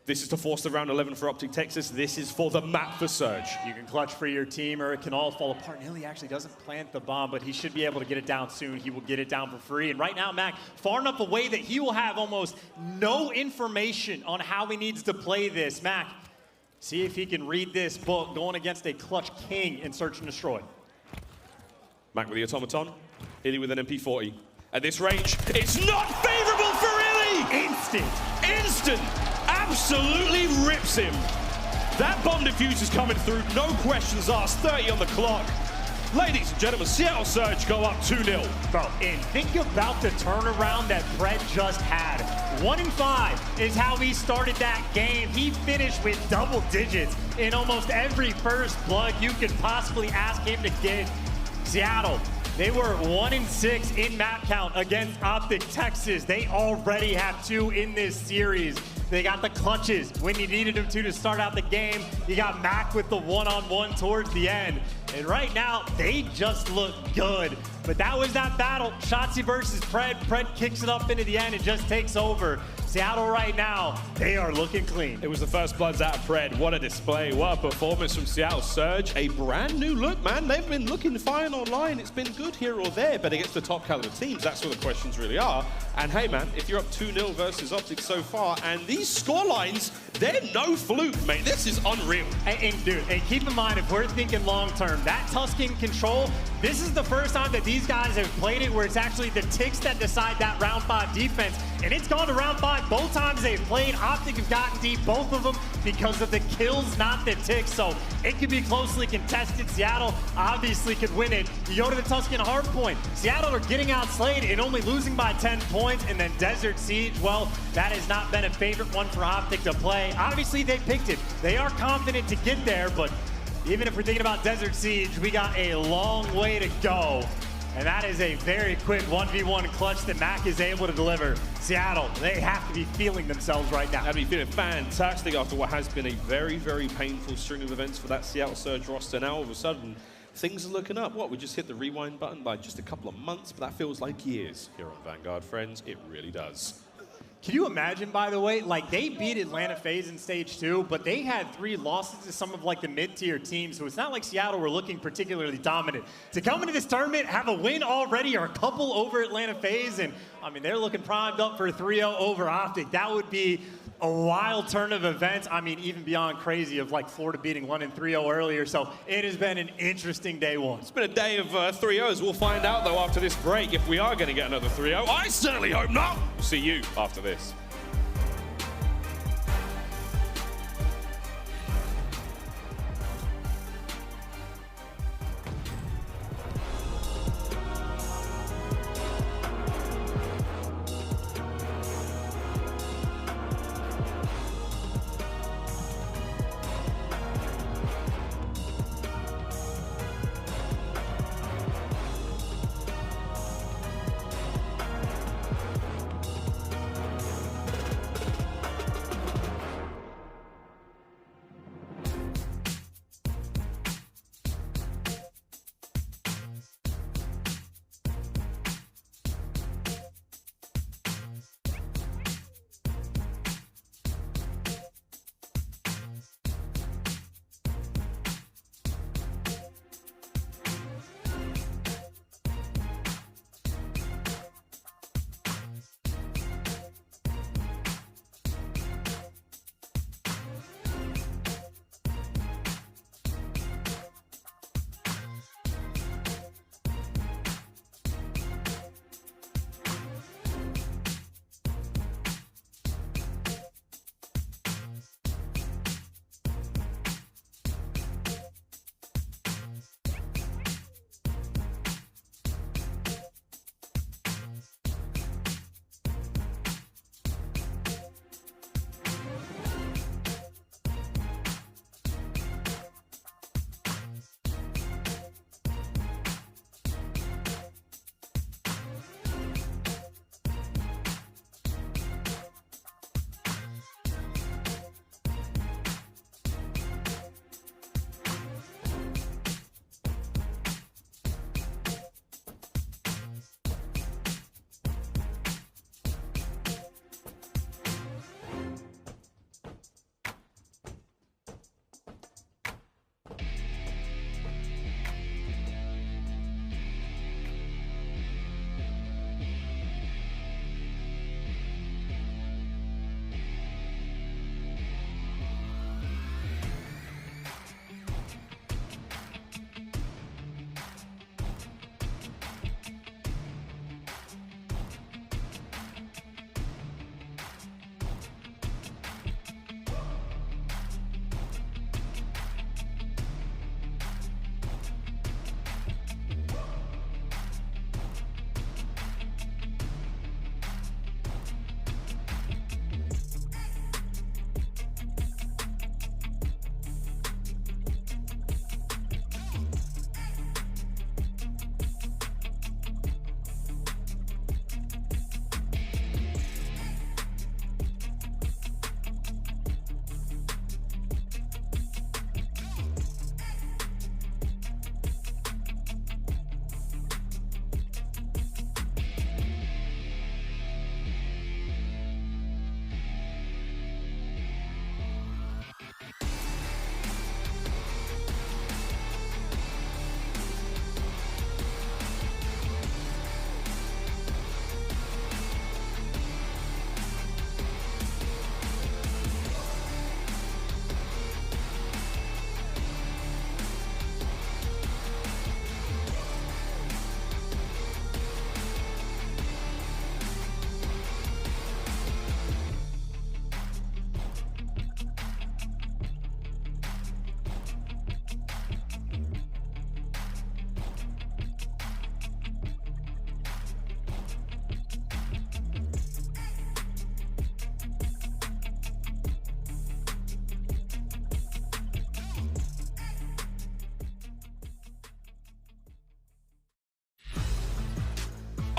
This is to force the round 11 for OpTic Texas. This is for the map for Surge. You can clutch for your team or it can all fall apart. iLLeY actually doesn't plant the bomb, but he should be able to get it down soon. He will get it down for free. And right now, Mack, far enough away that he will have almost no information on how he needs to play this. Mack, see if he can read this book going against a clutch king in Search and Destroy. Mack with the automaton. iLLeY with an MP40. At this range, it's not favorable for iLLeY! Instant! Absolutely rips him. That bomb diffuse is coming through, no questions asked. 30 on the clock. Ladies and gentlemen, Seattle Surge go up 2-0. Bro, and think about the turnaround that Pred just had. 1-5 is how he started that game. He finished with double digits in almost every first blood you could possibly ask him to get. Seattle, they were 1-6 in map count against OpTic Texas. They already have 2 in this series. They got the clutches when you needed them to start out the game. You got Mack with the one-on-one towards the end. And right now, they just look good. But that was that battle. Shotzzy versus Pred. Pred kicks it up into the end and just takes over. Seattle right now, they are looking clean. It was the first bloods out of Pred. What a display. What a performance from Seattle Surge. A brand new look, man. They've been looking fine online. It's been good here or there, but against the top caliber teams, that's where the questions really are. And hey, man, if you're up 2-0 versus OpTic so far, and these score lines, they're no fluke, mate. This is unreal. And dude, and keep in mind, if we're thinking long-term, that Tuscan control, this is the first time that these guys have played it where it's actually the ticks that decide that round 5 defense. And it's gone to round 5 both times they've played. OpTic have gotten deep, both of them, because of the kills, not the ticks. So it could be closely contested. Seattle obviously could win it. You go to the Tuscan hard point. Seattle are getting outslayed and only losing by 10 points. And then Desert Siege, well, that has not been a favorite one for OpTic to play. Obviously, they picked it. They are confident to get there, but even if we're thinking about Desert Siege, we got a long way to go. And that is a very quick 1v1 clutch that Mack is able to deliver. Seattle, they have to be feeling themselves right now. They'll be feeling fantastic after what has been a very, very painful string of events for that Seattle Surge roster. Now, all of a sudden, things are looking up. What, we just hit the rewind button by just a couple of months, but that feels like years here on Vanguard, friends. It really does. Can you imagine, by the way, like they beat Atlanta FaZe in stage 2, but they had 3 losses to some of like the mid-tier teams, so it's not like Seattle were looking particularly dominant. To come into this tournament, have a win already or a couple over Atlanta FaZe, and I mean, they're looking primed up for 3-0 over OpTic. That would be a wild turn of events. I mean, even beyond crazy of like Florida beating London 3-0 earlier. So it has been an interesting day 1. It's been a day of 3-0s. We'll find out, though, after this break if we are going to get another 3-0. I certainly hope not. We'll see you after this.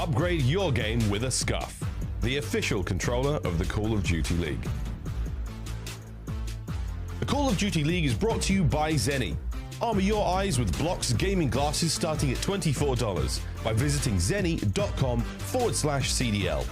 Upgrade your game with a Scuff, the official controller of the Call of Duty League. The Call of Duty League is brought to you by Zenny. Armor your eyes with Block's gaming glasses starting at $24 by visiting zenny.com/CDL.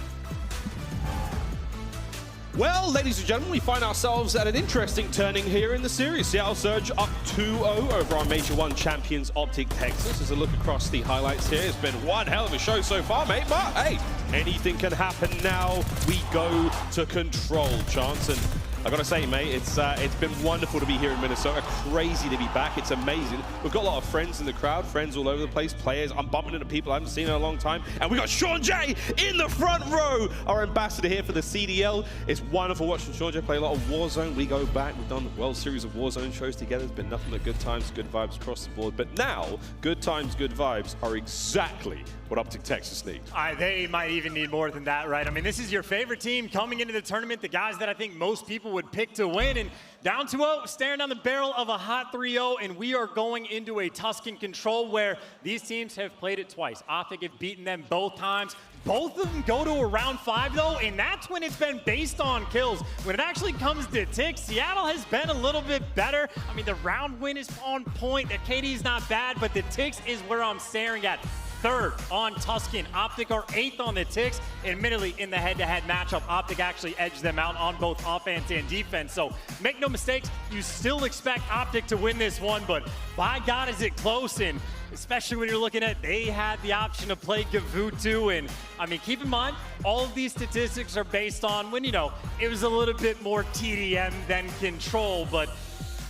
Well, ladies and gentlemen, we find ourselves at an interesting turning here in the series. Seattle Surge up 2-0 over our Major 1 champions, OpTic Texas. As a look across the highlights here, it's been one hell of a show so far, mate. But hey, anything can happen now. We go to control, Chance. And I gotta say, mate, it's been wonderful to be here in Minnesota. Crazy to be back. It's amazing. We've got a lot of friends in the crowd, friends all over the place, players. I'm bumping into people I haven't seen in a long time. And we got Sean J in the front row, our ambassador here for the CDL. It's wonderful watching Sean J play a lot of Warzone. We go back. We've done a World Series of Warzone shows together. It's been nothing but good times, good vibes across the board. But now, good times, good vibes are exactly what OpTic Texas needs. They might even need more than that, right? I mean, this is your favorite team coming into the tournament, the guys that I think most people would pick to win, and down 2-0, staring down the barrel of a hot 3-0, and we are going into a Tuscan control where these teams have played it twice. OpTic have beaten them both times. Both of them go to a round 5 though, and that's when it's been based on kills. When it actually comes to ticks, Seattle has been a little bit better. I mean, the round win is on point. The KD's not bad, but the ticks is where I'm staring at. 3rd on Tuscan. OpTic are 8th on the ticks. Admittedly, in the head-to-head matchup, OpTic actually edged them out on both offense and defense. So make no mistakes, you still expect OpTic to win this one, but by God, is it close. And especially when you're looking at, they had the option to play Gavutu. And I mean, keep in mind, all of these statistics are based on when, you know, it was a little bit more TDM than control, but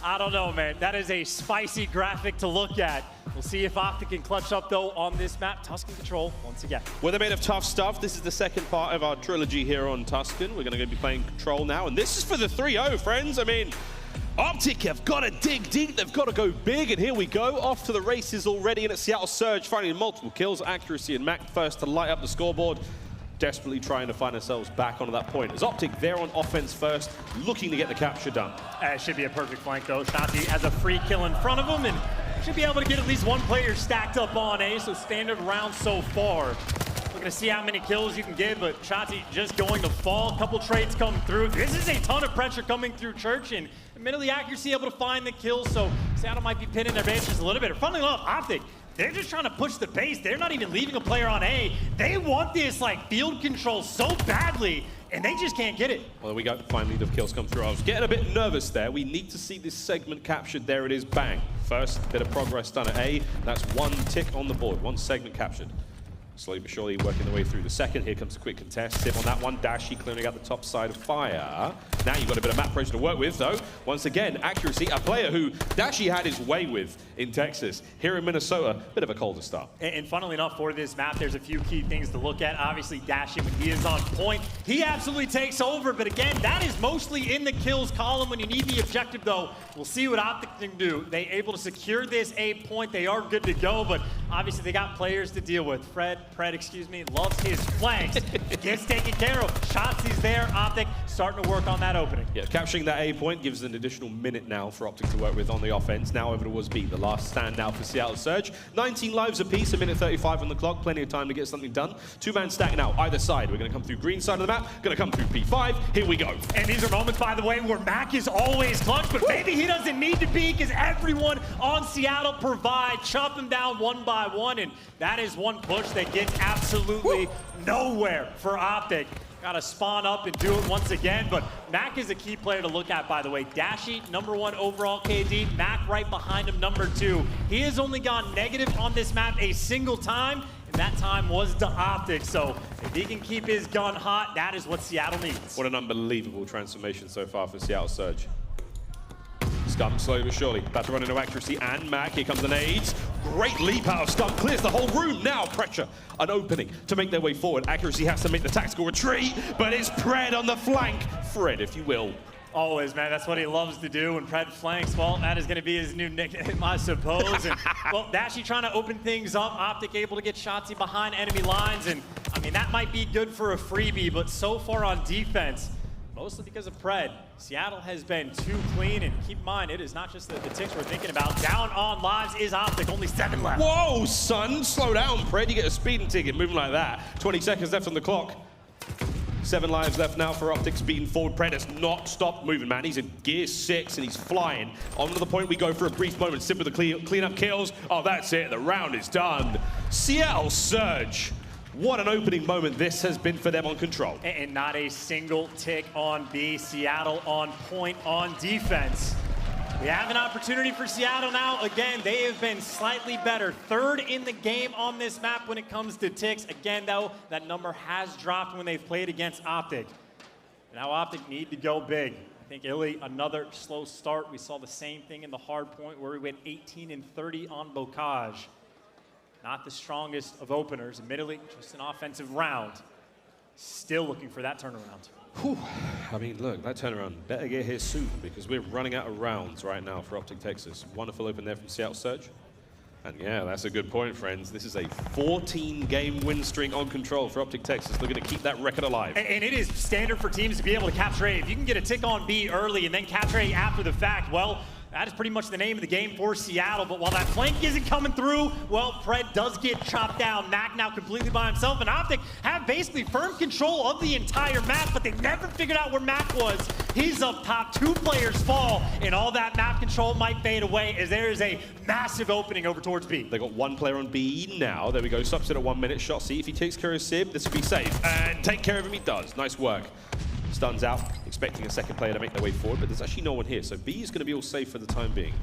I don't know, man. That is a spicy graphic to look at. We'll see if OpTic can clutch up, though, on this map. Tuscan control once again. Well, they're made of tough stuff. This is the second part of our trilogy here on Tuscan. We're going to be playing control now, and this is for the 3-0, friends. I mean, OpTic have got to dig deep. They've got to go big, and here we go. Off to the races already, and it's Seattle Surge finding multiple kills. Accuracy and Mack first to light up the scoreboard. Desperately trying to find ourselves back onto that point. As OpTic, they're on offense first, looking to get the capture done. It should be a perfect flank, though. Shotzzy has a free kill in front of him, and should be able to get at least one player stacked up on A, so standard round so far. We're gonna see how many kills you can get, but Shotzzy just going to fall. A couple trades come through. This is a ton of pressure coming through Church, and admittedly accuracy able to find the kills, so Seattle might be pinning their base just a little bit. Funnily enough, OpTic, they're just trying to push the pace. They're not even leaving a player on A. They want this like field control so badly, and they just can't get it. Well, we got finally the kills come through. I was getting a bit nervous there. We need to see this segment captured. There it is, bang. First bit of progress done at A. That's 1 tick on the board, 1 segment captured. Slowly but surely working their way through the second. Here comes a quick contest. Simp on that one. Dashy clearing out the top side of fire. Now you've got a bit of map pressure to work with, though. Once again, accuracy, a player who Dashy had his way with in Texas. Here in Minnesota, bit of a colder start. And funnily enough, for this map, there's a few key things to look at. Obviously, Dashy, when he is on point, he absolutely takes over. But again, that is mostly in the kills column when you need the objective, though. We'll see what OpTic can do. They able to secure this A point. They are good to go, but obviously they got players to deal with. Pred, excuse me, loves his flanks. Gets taken care of. Shotzzy's there. OpTic starting to work on that opening. Yeah, capturing that A point gives an additional minute now for OpTic to work with on the offense. Now over towards B, the last stand now for Seattle Surge. 19 lives apiece, 1:35 on the clock. Plenty of time to get something done. 2-man stack now, either side. We're going to come through green side of the map. Going to come through P5. Here we go. And these are moments, by the way, where Mack is always clutch, but maybe he doesn't need to be because everyone on Seattle provide. Chop them down one by one, and that is one push that gets absolutely nowhere for OpTic. Got to spawn up and do it once again, but Mack is a key player to look at, by the way. Dashy, #1 overall KD. Mack right behind him, #2. He has only gone negative on this map a single time, and that time was to OpTic. So if he can keep his gun hot, that is what Seattle needs. What an unbelievable transformation so far for Seattle Surge. Scump slowly but surely about to run into accuracy and Mack. Here comes the nades. Great leap out of Scump. Clears the whole room. Now pressure. An opening to make their way forward. Accuracy has to make the tactical retreat, but it's Pred on the flank. Fred, if you will. Always, man. That's what he loves to do when Pred flanks. Well, that is going to be his new nickname, I suppose. And, well, Dashy trying to open things up. OpTic able to get Shotzzy behind enemy lines. And, I mean, that might be good for a freebie, but so far on defense, mostly because of Pred. Seattle has been too clean, and keep in mind, it is not just the ticks we're thinking about. Down on lives is OpTic, only 7 left. Whoa, son, slow down, Pred. You get a speeding ticket moving like that. 20 seconds left on the clock. 7 lives left now for OpTic, speeding forward. Pred has not stopped moving, man. He's in gear 6 and he's flying. On to the point we go for a brief moment. Simp with the clean up kills. Oh, that's it. The round is done. Seattle Surge. What an opening moment this has been for them on control. And not a single tick on B. Seattle on point on defense. We have an opportunity for Seattle now. Again, they have been slightly better. 3rd in the game on this map when it comes to ticks. Again, though, that number has dropped when they've played against OpTic. Now OpTic need to go big. I think iLLeY, another slow start. We saw the same thing in the hard point where we went 18 and 30 on Bocage. Not the strongest of openers, admittedly, just an offensive round. Still looking for that turnaround. Whew. I mean, look, that turnaround better get here soon because we're running out of rounds right now for OpTic Texas. Wonderful open there from Seattle Surge. And yeah, that's a good point, friends. This is a 14-game win streak on control for OpTic Texas. They're going to keep that record alive. And it is standard for teams to be able to capture A. If you can get a tick on B early and then capture A after the fact, well, that is pretty much the name of the game for Seattle. But while that flank isn't coming through, well, Pred does get chopped down. Mack now completely by himself, and OpTic have basically firm control of the entire map, but they never figured out where Mack was. He's up top, 2 players fall, and all that map control might fade away as there is a massive opening over towards B. They got 1 player on B now. There we go, stops it at 1 minute. Shotzzy, if he takes care of Sib, this will be safe. And take care of him, he does. Nice work. Stuns out, expecting a second player to make their way forward, but there's actually no one here, so B is going to be all safe for the time being.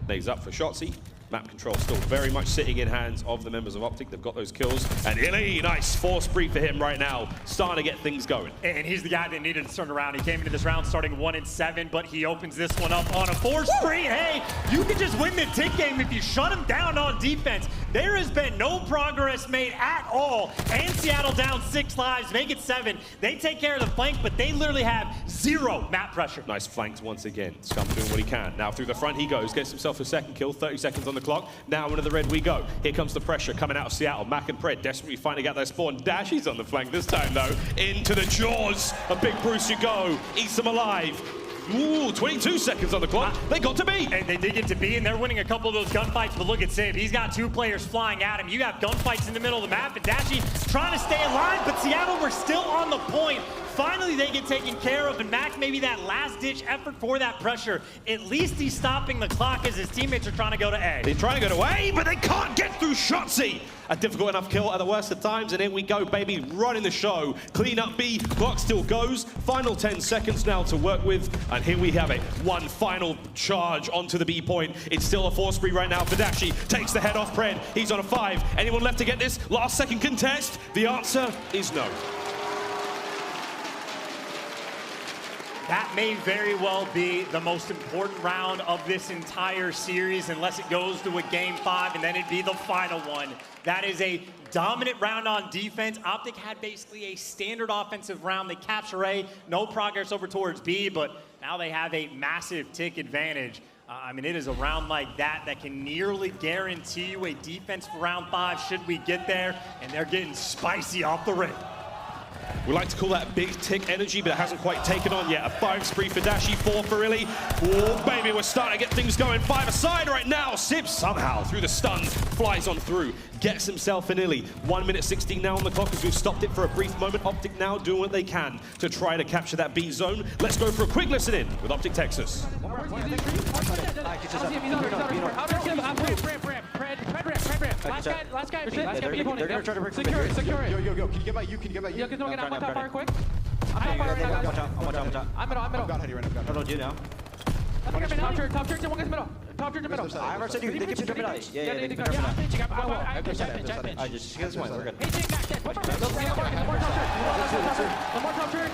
Nades up for Shotzzy. Map control still very much sitting in hands of the members of OpTic. They've got those kills. And iLLeY, nice force spree for him right now. Starting to get things going. And he's the guy that needed to turn around. He came into this round starting 1 and 7, but he opens this one up on a force spree. Hey, you can just win the tick game if you shut him down on defense. There has been no progress made at all. And Seattle down 6 lives, make it 7. They take care of the flank, but they literally have 0 map pressure. Nice flanks once again. Scump doing what he can. Now through the front he goes, gets himself a second kill, 30 seconds on the clock. Now into the red we go. Here comes the pressure coming out of Seattle. Mack and Pred desperately finding out their spawn. Dashy's on the flank this time though. Into the jaws of Big Bruce you go. Eats them alive. Ooh, 22 seconds on the clock. They got to B. And they did get to B, and they're winning a couple of those gunfights, but look at Simp. He's got 2 players flying at him. You have gunfights in the middle of the map, and Dashy trying to stay alive, but Seattle were still on the point. Finally, they get taken care of, and Mack maybe that last-ditch effort for that pressure. At least he's stopping the clock as his teammates are trying to go to A. They're trying to go to A, but they can't get through Shotzzy. A difficult enough kill at the worst of times, and in we go, baby, running the show. Clean up B, clock still goes. Final 10 seconds now to work with, and here we have it. One final charge onto the B point. It's still a force spree right now for Dashy. Takes the head off Pred. He's on a 5. Anyone left to get this? Last second contest? The answer is no. That may very well be the most important round of this entire series unless it goes to a game 5, and then it'd be the final one. That is a dominant round on defense. OpTic had basically a standard offensive round. They capture A, no progress over towards B, but now they have a massive tick advantage. I mean, it is a round like that that can nearly guarantee you a defense for round 5 should we get there, and they're getting spicy off the rip. We like to call that big tick energy, but it hasn't quite taken on yet. A 5 spree for Dashy, 4 for iLLeY. Oh, baby, we're starting to get things going. 5 aside right now. Simp somehow through the stuns, flies on through, gets himself an iLLeY. 1 minute 16 now on the clock as we've stopped it for a brief moment. OpTic now doing what they can to try to capture that B zone. Let's go for a quick listen in with OpTic Texas. Last guy. They're gonna try to break. Secure it. Yo, can you get by you? Yo, can someone get on top fire quick? I'm middle. I'm Got Heady right now. No, do you now? Top church, one guy's middle. Top church in middle. I already said you can jump it. Yeah, they can jump it. I just get this one. We're good. Hey, Jake, back dead. One more top church.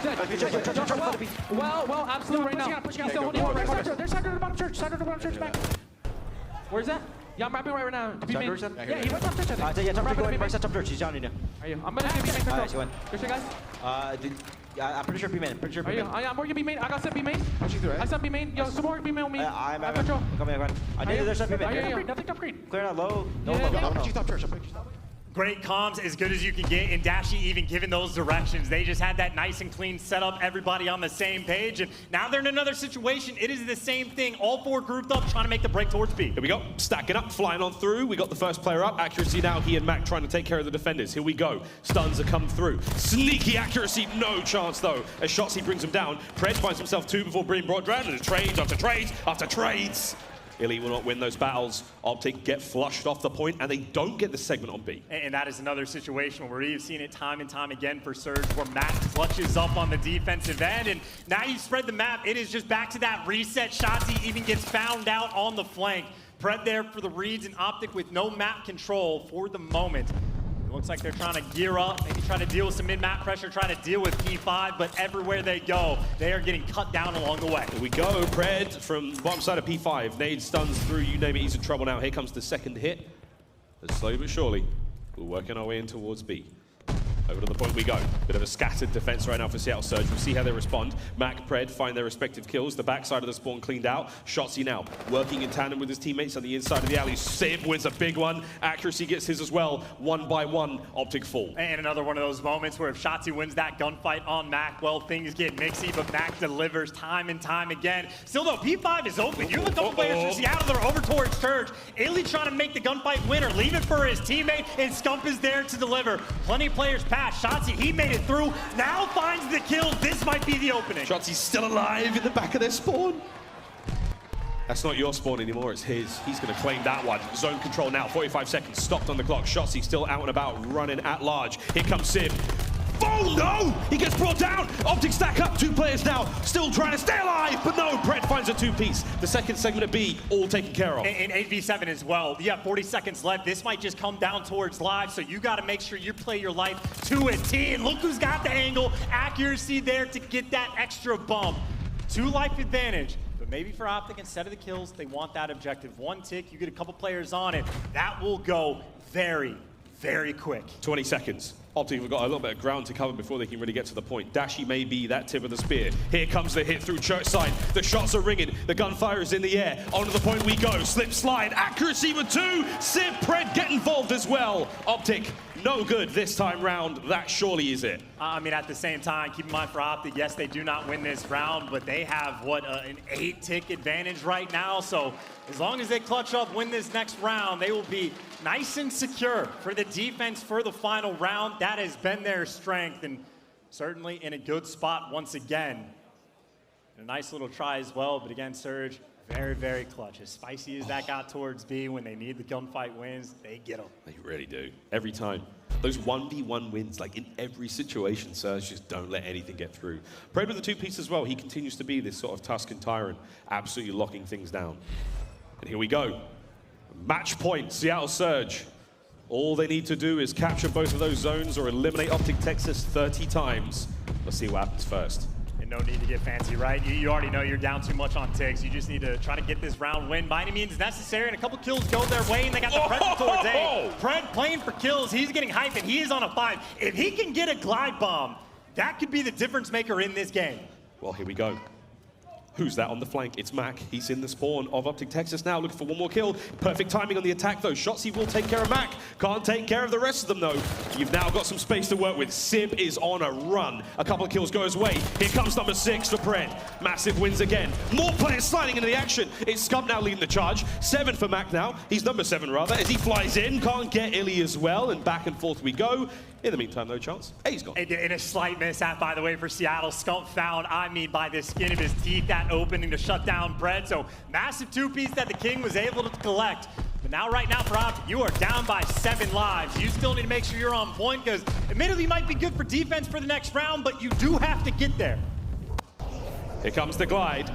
Well, absolutely right now. There's Sacred to the bottom church. Sacred to the bottom church, back. Where's that? Yeah, I'm rapping right now. To be main. Yeah, he went top church, I think. Yeah, top church, go ahead. Top church, he's down in there. Are you? I'm gonna do B main control. Alright, Good shit, guys. Yeah, I'm pretty sure B main. I'm working B main. I got set B main. I set B main. Yo, some more B main on me. I'm control. Come here. I need there's set B main. Nothing top green. Clear out low. No. Top church. Great comms, as good as you can get, and Dashy even given those directions. They just had that nice and clean setup, everybody on the same page, and now they're in another situation. It is the same thing, all four grouped up, trying to make the break towards B. Here we go, stacking up, flying on through. We got the first player up. Accuracy now, he and Mack trying to take care of the defenders. Here we go, stuns are come through. Sneaky accuracy, no chance though, as Shotzzy brings him down. Pred finds himself 2 before being brought down, and trades after trades after trades. iLLeY will not win those battles. OpTic get flushed off the point, and they don't get the segment on B. And that is another situation where we've seen it time and time again for Surge, where Mack clutches up on the defensive end, and now you spread the map. It is just back to that reset. Shotzzy even gets found out on the flank. Pred there for the reads, and OpTic with no map control for the moment. Looks like they're trying to gear up, maybe try to deal with some mid-map pressure, try to deal with P5, but everywhere they go, they are getting cut down along the way. Here we go, Pred from the bottom side of P5. Nade stuns through, you name it, he's in trouble now. Here comes the second hit. But slowly but surely, we're working our way in towards B. Over to the point we go. Bit of a scattered defense right now for Seattle Surge. We'll see how they respond. Mack, Pred find their respective kills. The backside of the spawn cleaned out. Shotzzy now working in tandem with his teammates on the inside of the alley. Simp wins a big one. Accuracy gets his as well. 1 by 1, OpTic fall. And another one of those moments where if Shotzzy wins that gunfight on Mack, well, things get mixy, but Mack delivers time and time again. Still though, P5 is open. You have a couple players from Seattle that are over towards Surge. iLLeY trying to make the gunfight win or leave it for his teammate, and Scump is there to deliver. Plenty of players pass. Shotzzy, he made it through, now finds the kill. This might be the opening. Shotzzy's still alive in the back of their spawn. That's not your spawn anymore, it's his. He's gonna claim that one. Zone control now, 45 seconds, stopped on the clock. Shotzzy still out and about, running at large. Here comes Simp. Oh no! He gets brought down! OpTic stack up, 2 players now, still trying to stay alive, but no, Pred finds a 2-piece. The second segment of B, all taken care of. And 8v7 as well. You have 40 seconds left. This might just come down towards live, so you gotta make sure you play your life to a T. And look who's got the angle, accuracy there to get that extra bump. 2 life advantage. But maybe for OpTic, instead of the kills, they want that objective. 1 tick, you get a couple players on it. That will go very, very quick. 20 seconds. OpTic have got a little bit of ground to cover before they can really get to the point. Dashy may be that tip of the spear. Here comes the hit through church side. The shots are ringing. The gunfire is in the air. Onto the point we go. Slip slide. Accuracy with 2. Simp, Pred get involved as well. OpTic, no good this time round. That surely is it. I mean, at the same time, keep in mind for OpTic, yes, they do not win this round, but they have, what, an 8-tick advantage right now. So as long as they clutch up, win this next round, they will be nice and secure for the defense for the final round. That has been their strength, and certainly in a good spot once again. And a nice little try as well, but again, Surge, very, very clutch. As spicy as that got towards B, when they need the gunfight wins, they get them. They really do. Every time. Those 1v1 wins, like in every situation, Surge just don't let anything get through. Pred with the 2-piece as well. He continues to be this sort of Tuscan tyrant, absolutely locking things down. And here we go. Match point, Seattle Surge. All they need to do is capture both of those zones or eliminate OpTic Texas 30 times. Let's see what happens first. And no need to get fancy, right? You already know you're down too much on ticks. You just need to try to get this round win by any means necessary, and a couple kills go their way, and they got the Pred towards A. Pred playing for kills. He's getting hype, and he is on a 5. If he can get a glide bomb, that could be the difference maker in this game. Well, here we go. Who's that on the flank? It's Mack. He's in the spawn of OpTic Texas now, looking for one more kill. Perfect timing on the attack, though. Shotzzy will take care of Mack. Can't take care of the rest of them, though. You've now got some space to work with. Simp is on a run. A couple of kills go his way. Here comes number 6 for Pred. Massive wins again. More players sliding into the action. It's Scump now leading the charge. 7 for Mack now. He's number 7, rather, as he flies in. Can't get iLLeY as well, and back and forth we go. In the meantime, no chance. A's gone. In a slight mishap, by the way, for Seattle. Scump found, by the skin of his teeth, that opening to shut down Pred. So massive 2-piece that the King was able to collect. But now, right now, for OpTic, you are down by 7 lives. You still need to make sure you're on point, because admittedly, you might be good for defense for the next round, but you do have to get there. Here comes the glide.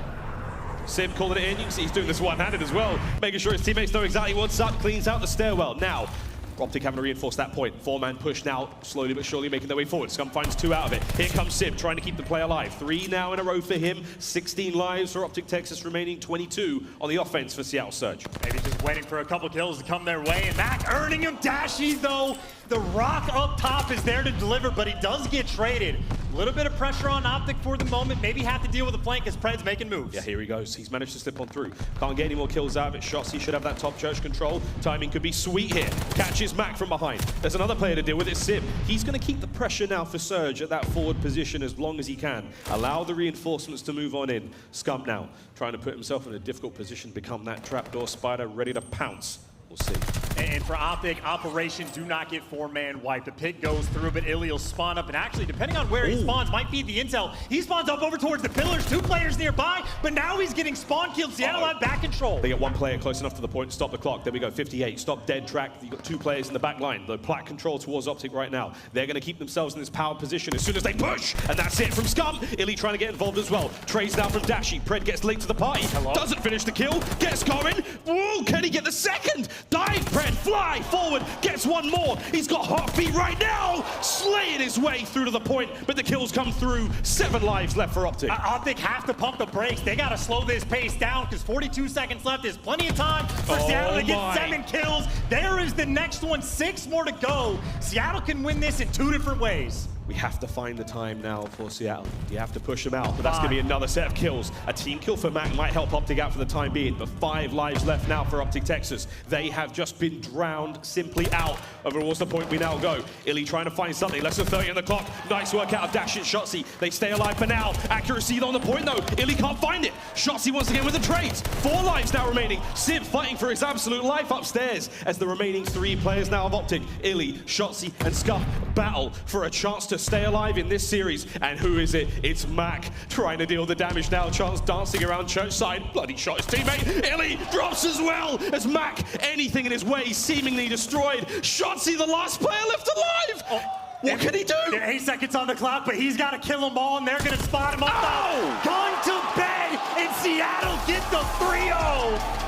Simp calling it in. You can see he's doing this one-handed as well, making sure his teammates know exactly what's up, cleans out the stairwell. Now, OpTic having to reinforce that point. 4-man push now, slowly but surely making their way forward. Scump finds 2 out of it. Here comes Simp, trying to keep the play alive. 3 now in a row for him. 16 lives for OpTic Texas, remaining 22 on the offense for Seattle Surge. Maybe just waiting for a couple kills to come their way. And Mack earning him. Dashy, though, the rock up top is there to deliver, but he does get traded. A little bit of pressure on OpTic for the moment. Maybe have to deal with the flank as Pred's making moves. Yeah, here he goes. He's managed to slip on through. Can't get any more kills out of it. Shotzzy should have that top church control. Timing could be sweet here. Catches Mack from behind. There's another player to deal with. It's Simp. He's going to keep the pressure now for Surge at that forward position as long as he can. Allow the reinforcements to move on in. Scump now trying to put himself in a difficult position, become that trapdoor spider ready to pounce. We'll see. And for OpTic, Operation do not get 4-man wiped. The pick goes through, but iLLeY will spawn up. And actually, depending on where he spawns, might feed the intel. He spawns up over towards the pillars. 2 players nearby, but now he's getting spawn killed. Seattle have back control. They get 1 player close enough to the point to stop the clock. There we go, 58. Stop dead track. You've got 2 players in the back line. The plat control towards OpTic right now. They're going to keep themselves in this power position as soon as they push. And that's it from Scump. iLLeY trying to get involved as well. Trades now from Dashy. Pred gets late to the party. Doesn't finish the kill. Gets going. Whoa, can he get the second? Dive, Pred. Fly forward, gets 1 more. He's got heartbeat right now, slaying his way through to the point, but the kills come through. 7 lives left for OpTic. OpTic have to pump the brakes. They got to slow this pace down because 42 seconds left is plenty of time for Seattle to get 7 kills. There is the next one, 6 more to go. Seattle can win this in 2 different ways. We have to find the time now for Seattle. You have to push them out, but that's going to be another set of kills. A team kill for Mack might help OpTic out for the time being, but 5 lives left now for OpTic Texas. They have just been drowned simply out of what's the point we now go. iLLeY trying to find something. Less than 30 on the clock. Nice work out of Dashy and Shotzzy. They stay alive for now. Accuracy on the point though. iLLeY can't find it. Shotzzy once again with the trades. 4 lives now remaining. Simp fighting for his absolute life upstairs as the remaining 3 players now of OpTic, iLLeY, Shotzzy, and Scump battle for a chance to stay alive in this series. And who is it? It's Mack trying to deal the damage now. Chance dancing around church side. Bloody shot his teammate. iLLeY drops as well as Mack, anything in his way, seemingly destroyed. Shotzzy, the last player left alive. What can he do? 8 seconds on the clock, but he's got to kill them all, and they're going to spot him up. Gone to bed, and Seattle get the 3-0.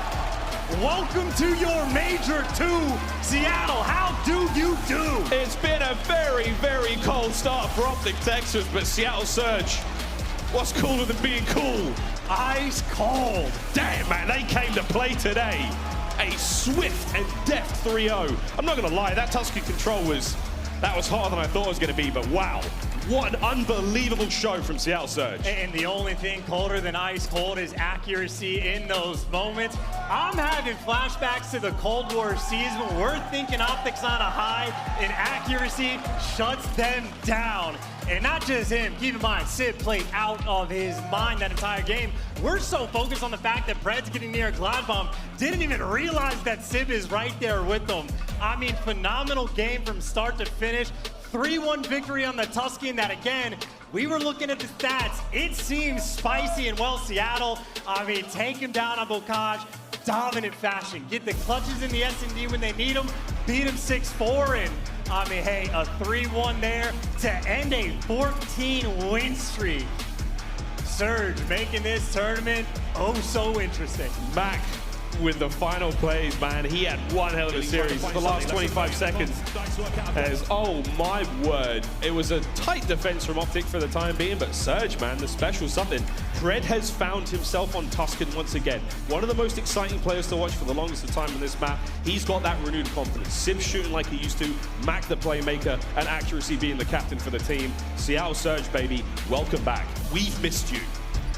Welcome to your Major 2, Seattle. How do you do? It's been a very, very cold start for OpTic Texas, but Seattle Surge, what's cooler than being cool? Ice cold. Damn, man, they came to play today. A swift and deft 3-0. I'm not going to lie, that Tusky control was harder than I thought it was going to be, but wow. What an unbelievable show from Seattle Surge. And the only thing colder than ice cold is accuracy in those moments. I'm having flashbacks to the Cold War season. We're thinking OpTic's on a high, and accuracy shuts them down. And not just him, keep in mind, Sid played out of his mind that entire game. We're so focused on the fact that Pred's getting near a glide bomb, didn't even realize that Sib is right there with them. I mean, phenomenal game from start to finish. 3-1 victory on the Tuscan that, again, we were looking at the stats. It seems spicy, and well, Seattle, I mean, take him down on Bocage, dominant fashion. Get the clutches in the S&D when they need them, beat him 6-4, and I mean, hey, a 3-1 there to end a 14-win streak. Surge making this tournament oh so interesting. Mack with the final plays, man. He had one hell of a series. The last 25 seconds as, oh my word. It was a tight defense from OpTic for the time being, but Surge, man, the special something. Pred has found himself on Tuscan once again. One of the most exciting players to watch for the longest of time on this map. He's got that renewed confidence. Simp shooting like he used to, Mack the playmaker, and accuracy being the captain for the team. Seattle Surge, baby, welcome back. We've missed you.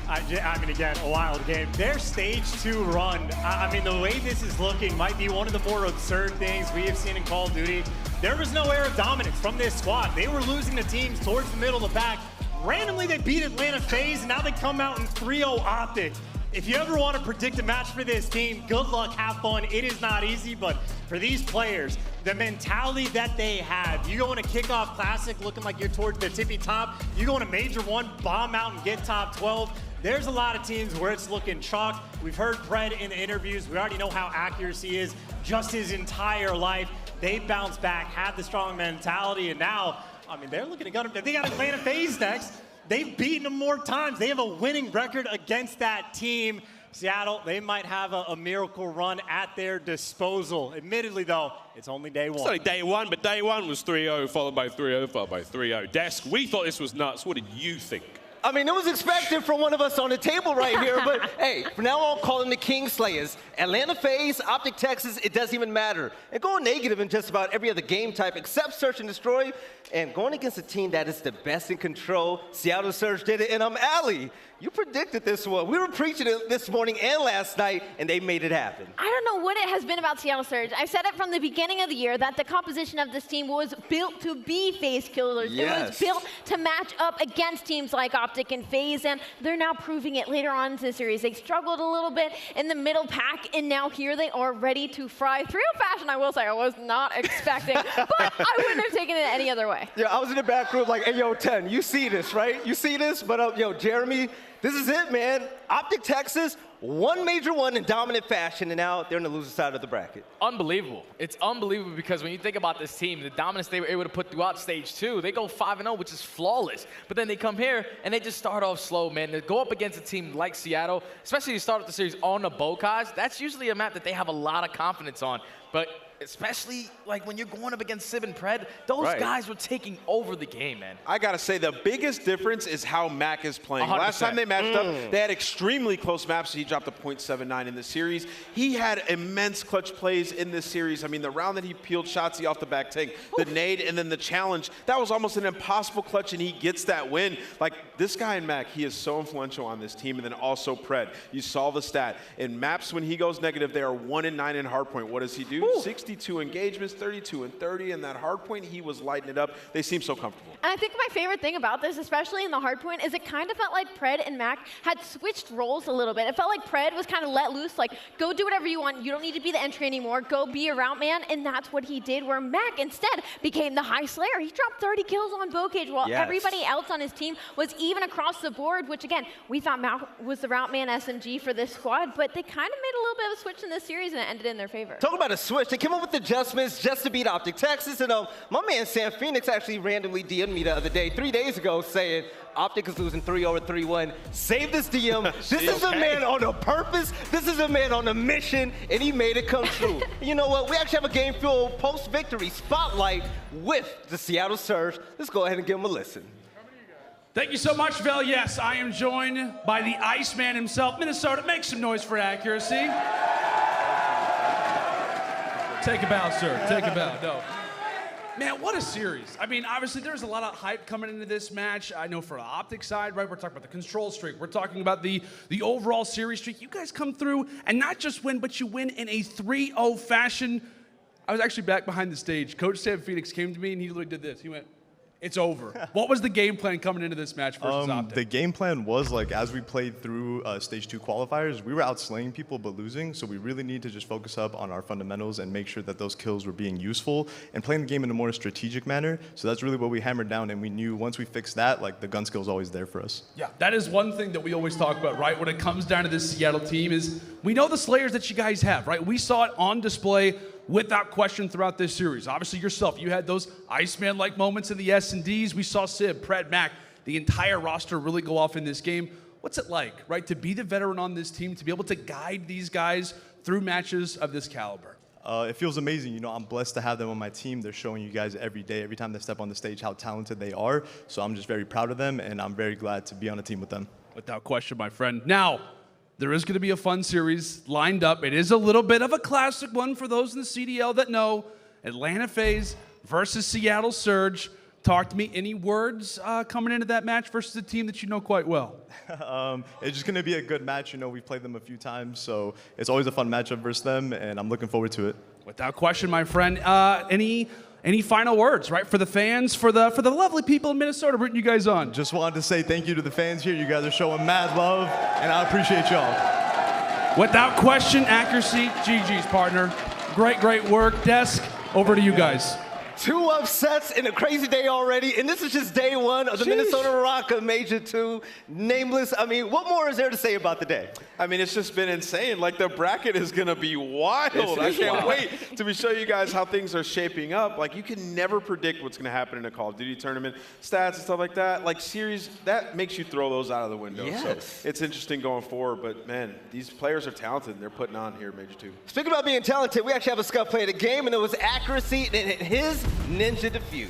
I mean, again, a wild game. Their stage 2 run, I mean, the way this is looking might be one of the more absurd things we have seen in Call of Duty. There was no air of dominance from this squad. They were losing to teams towards the middle of the pack. Randomly, they beat Atlanta FaZe, and now they come out in 3-0 OpTic. If you ever want to predict a match for this team, good luck, have fun. It is not easy, but for these players, the mentality that they have, you go in a kickoff classic looking like you're towards the tippy top, you go in a Major 1, bomb out and get top 12. There's a lot of teams where it's looking chalk. We've heard Pred in the interviews. We already know how accuracy is just his entire life. They bounce back, have the strong mentality, and now, I mean, they're looking to gut them. They got Atlanta FaZe next. They've beaten them more times. They have a winning record against that team. Seattle, they might have a miracle run at their disposal. Admittedly, though, it's only day 1. It's only day 1, but day 1 was 3-0, followed by 3-0, followed by 3-0. Desk, we thought this was nuts. What did you think? I mean, it was expected from one of us on the table right here, but hey, from now on, call them the King Slayers. Atlanta FaZe, OpTic Texas, it doesn't even matter. And going negative in just about every other game type except Search and Destroy, and going against a team that is the best in control. Seattle Surge did it, and iLLeY. You predicted this one. We were preaching it this morning and last night, and they made it happen. I don't know what it has been about Seattle Surge. I've said it from the beginning of the year that the composition of this team was built to be FaZe killers. Yes. It was built to match up against teams like OpTic and FaZe, and they're now proving it later on in the series. They struggled a little bit in the middle pack, and now here they are ready to fry. 3-0 fashion, I will say, I was not expecting, but I wouldn't have taken it any other way. Yeah, I was in the back room like, hey, yo, 10, you see this, right? You see this? But, yo, Jeremy, this is it, man. OpTic Texas, one major one in dominant fashion, and now they're on the loser side of the bracket. Unbelievable. It's unbelievable because when you think about this team, the dominance they were able to put throughout stage 2, they go 5-0, which is flawless. But then they come here and they just start off slow, man. They go up against a team like Seattle, especially to start off the series on the Bocas. That's usually a map that they have a lot of confidence on. But especially like when you're going up against Civ and Pred, those guys were taking over the game, man. I gotta say, the biggest difference is how Mack is playing. 100%. Last time they matched up, they had extremely close maps. He dropped a .79 in the series. He had immense clutch plays in this series. I mean, the round that he peeled Shotzzy off the back tank, the nade, and then the challenge, that was almost an impossible clutch, and he gets that win. Like, this guy in Mack, he is so influential on this team, and then also Pred. You saw the stat. In maps, when he goes negative, they are 1-9 in hardpoint. What does he do? 62 engagements, 32 and 30, and that hardpoint, he was lighting it up. They seem so comfortable. And I think my favorite thing about this, especially in the hardpoint, is it kind of felt like Pred and Mack had switched roles a little bit. It felt like Pred was kind of let loose, like, go do whatever you want. You don't need to be the entry anymore. Go be a route man, and that's what he did, where Mack instead became the high slayer. He dropped 30 kills on Bocage while everybody else on his team was even across the board, which, again, we thought Mack was the route man SMG for this squad, but they kind of made a little bit of a switch in this series, and it ended in their favor. Talk about a switch. They came up with adjustments just to beat OpTic Texas, and my man Sam Phoenix actually randomly DM'd me the other day, 3 days ago, saying OpTic is losing 3-0 or 3-1. Save this DM. This is a man on a purpose. This is a man on a mission, and he made it come true. You know what? We actually have a game fuel post-victory spotlight with the Seattle Surge. Let's go ahead and give him a listen. Thank you so much, Vel. Yes, I am joined by the Iceman himself. Minnesota, make some noise for accuracy. Take a bow, sir. Take a bow. No. Man, what a series. I mean, obviously, there's a lot of hype coming into this match. I know for the OpTic side, right, we're talking about the control streak. We're talking about the overall series streak. You guys come through and not just win, but you win in a 3-0 fashion. I was actually back behind the stage. Coach Sam Phoenix came to me, and he literally did this. He went, it's over. What was the game plan coming into this match versus OpTic? The game plan was, like, as we played through stage 2 qualifiers, we were outslaying people but losing, so we really need to just focus up on our fundamentals and make sure that those kills were being useful and playing the game in a more strategic manner. So that's really what we hammered down, and we knew once we fixed that, like, the gun skill's always there for us. Yeah, that is one thing that we always talk about, right? When it comes down to this Seattle team is we know the slayers that you guys have, right? We saw it on display without question throughout this series. Obviously yourself, you had those Iceman-like moments in the S&Ds. We saw Civ, Pred, Mack, the entire roster really go off in this game. What's it like, right, to be the veteran on this team, to be able to guide these guys through matches of this caliber? It feels amazing. You know, I'm blessed to have them on my team. They're showing you guys every day, every time they step on the stage, how talented they are. So I'm just very proud of them, and I'm very glad to be on a team with them. Without question, my friend. Now, there is going to be a fun series lined up. It is a little bit of a classic one for those in the CDL that know. Atlanta FaZe versus Seattle Surge. Talk to me. Any words coming into that match versus a team that you know quite well? It's just going to be a good match. You know, we've played them a few times, so it's always a fun matchup versus them, and I'm looking forward to it. Without question, my friend. Any final words, right, for the fans, for the lovely people in Minnesota rooting you guys on? Just wanted to say thank you to the fans here. You guys are showing mad love, and I appreciate y'all. Without question, accuracy, GG's, partner. Great, great work. Desk, over to you guys. 2 upsets in a crazy day already, and this is just day 1 of the Minnesota Røkkr Major 2. Nameless. I mean, what more is there to say about the day? I mean, it's just been insane. Like, the bracket is going to be wild. I can't wait to show you guys how things are shaping up. Like, you can never predict what's going to happen in a Call of Duty tournament. Stats and stuff like that. Like, series, that makes you throw those out of the window. Yes. So it's interesting going forward. But, man, these players are talented, and they're putting on here Major 2. Speaking about being talented, we actually have a Scump play of the game, and it was accuracy, and his Ninja Defuse.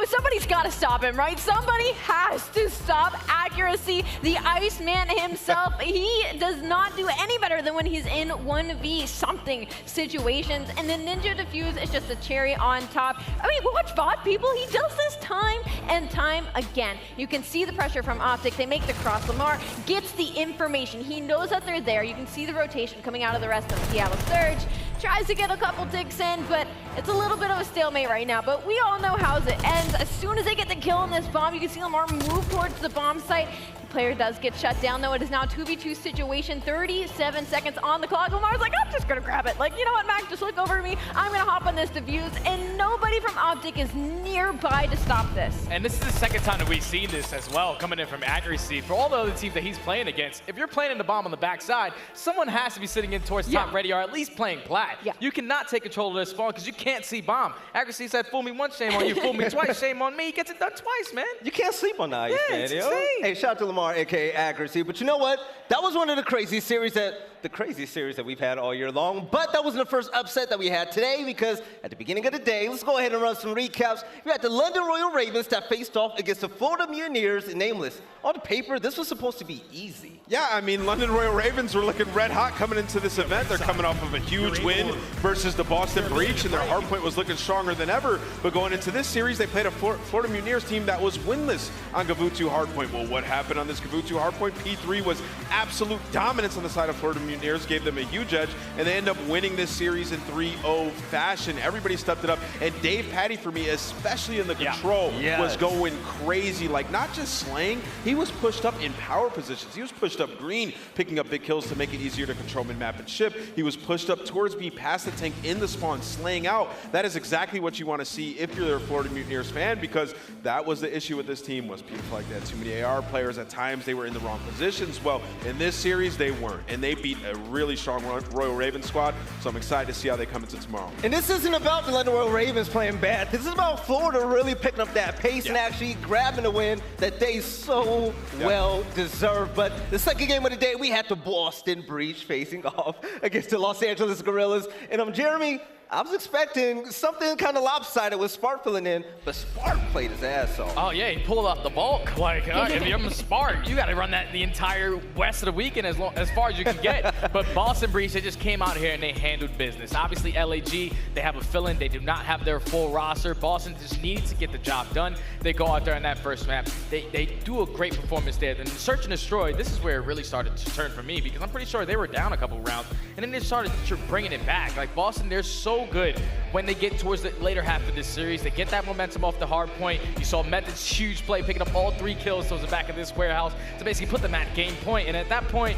Somebody's got to stop him, right? Somebody has to stop aCrazy. The Iceman himself, he does not do any better than when he's in 1v something situations. And then Ninja Defuse is just a cherry on top. I mean, watch bot, people. He does this time and time again. You can see the pressure from OpTic. They make the cross. Lamar gets the information. He knows that they're there. You can see the rotation coming out of the rest of Seattle Surge. Tries to get a couple ticks in, but it's a little bit of a stalemate right now. But we all know how it ends. As soon as they get the kill on this bomb, you can see Lamar move towards the bomb site. The player does get shut down, though. It is now a 2v2 situation, 37 seconds on the clock. Lamar's like, I'm just going to grab it. Like, you know what, Mack, just look over me. I'm going to hop on this defuse, and nobody from OpTic is nearby to stop this. And this is the second time that we've seen this as well, coming in from aCrazy. For all the other teams that he's playing against, if you're playing in the bomb on the backside, someone has to be sitting in towards top ready or at least playing plat. You cannot take control of this spawn because you can't see bomb. aCrazy said, fool me once, shame on you. Fool me twice, shame on me. He gets it done twice, man. You can't sleep on the ice, man. It's insane. Hey, shout out to Lamar, aka aCrazy. But you know what? That was one of the craziest series that we've had all year long. But that wasn't the first upset that we had today, because at the beginning of the day, let's go ahead and run some recaps. We had the London Royal Ravens that faced off against the Florida Mutineers, nameless. On the paper, this was supposed to be easy. Yeah, I mean, London Royal Ravens were looking red hot coming into this event. They're coming off of a huge win versus the Boston Breach, and their hardpoint was looking stronger than ever. But going into this series, they played a Florida Mutineers team that was winless on Gavutu hardpoint. Well, what happened on this Gavutu hardpoint? P3 was absolute dominance on the side of Florida Mutineers, gave them a huge edge, and they end up winning this series in 3-0 fashion. Everybody stepped it up, and Dave Patty, for me, especially in the control, was going crazy. Like, not just slaying, he was pushed up in power positions. He was pushed up green, picking up big kills to make it easier to control mid-map and ship. He was pushed up towards B, past the tank, in the spawn, slaying out. That is exactly what you want to see if you're a Florida Mutineers fan, because that was the issue with this team, was people like that. Too many AR players at times, they were in the wrong positions. Well, in this series, they weren't, and they beat a really strong Royal Ravens squad, so I'm excited to see how they come into tomorrow. And this isn't about the London Royal Ravens playing bad. This is about Florida really picking up that pace and actually grabbing a win that they so well deserved. But the second game of the day, we had the Boston Breach facing off against the Los Angeles Guerrillas. And Jeremy, I was expecting something kind of lopsided with Spark filling in, but Spark played his ass off. Oh yeah, he pulled off the bulk. Like, if you're Spark, you got to run that the entire rest of the weekend as far as you can get. But Boston Breach, they just came out here and they handled business. Obviously, LAG, they have a fill-in. They do not have their full roster. Boston just needs to get the job done. They go out there in that first map. They do a great performance there. Then Search and Destroy, this is where it really started to turn for me, because I'm pretty sure they were down a couple rounds, and then they started bringing it back. Like, Boston, they're so good when they get towards the later half of this series. They get that momentum off the hard point. You saw Methodz huge play, picking up all 3 kills towards the back of this warehouse to basically put them at game point. And at that point,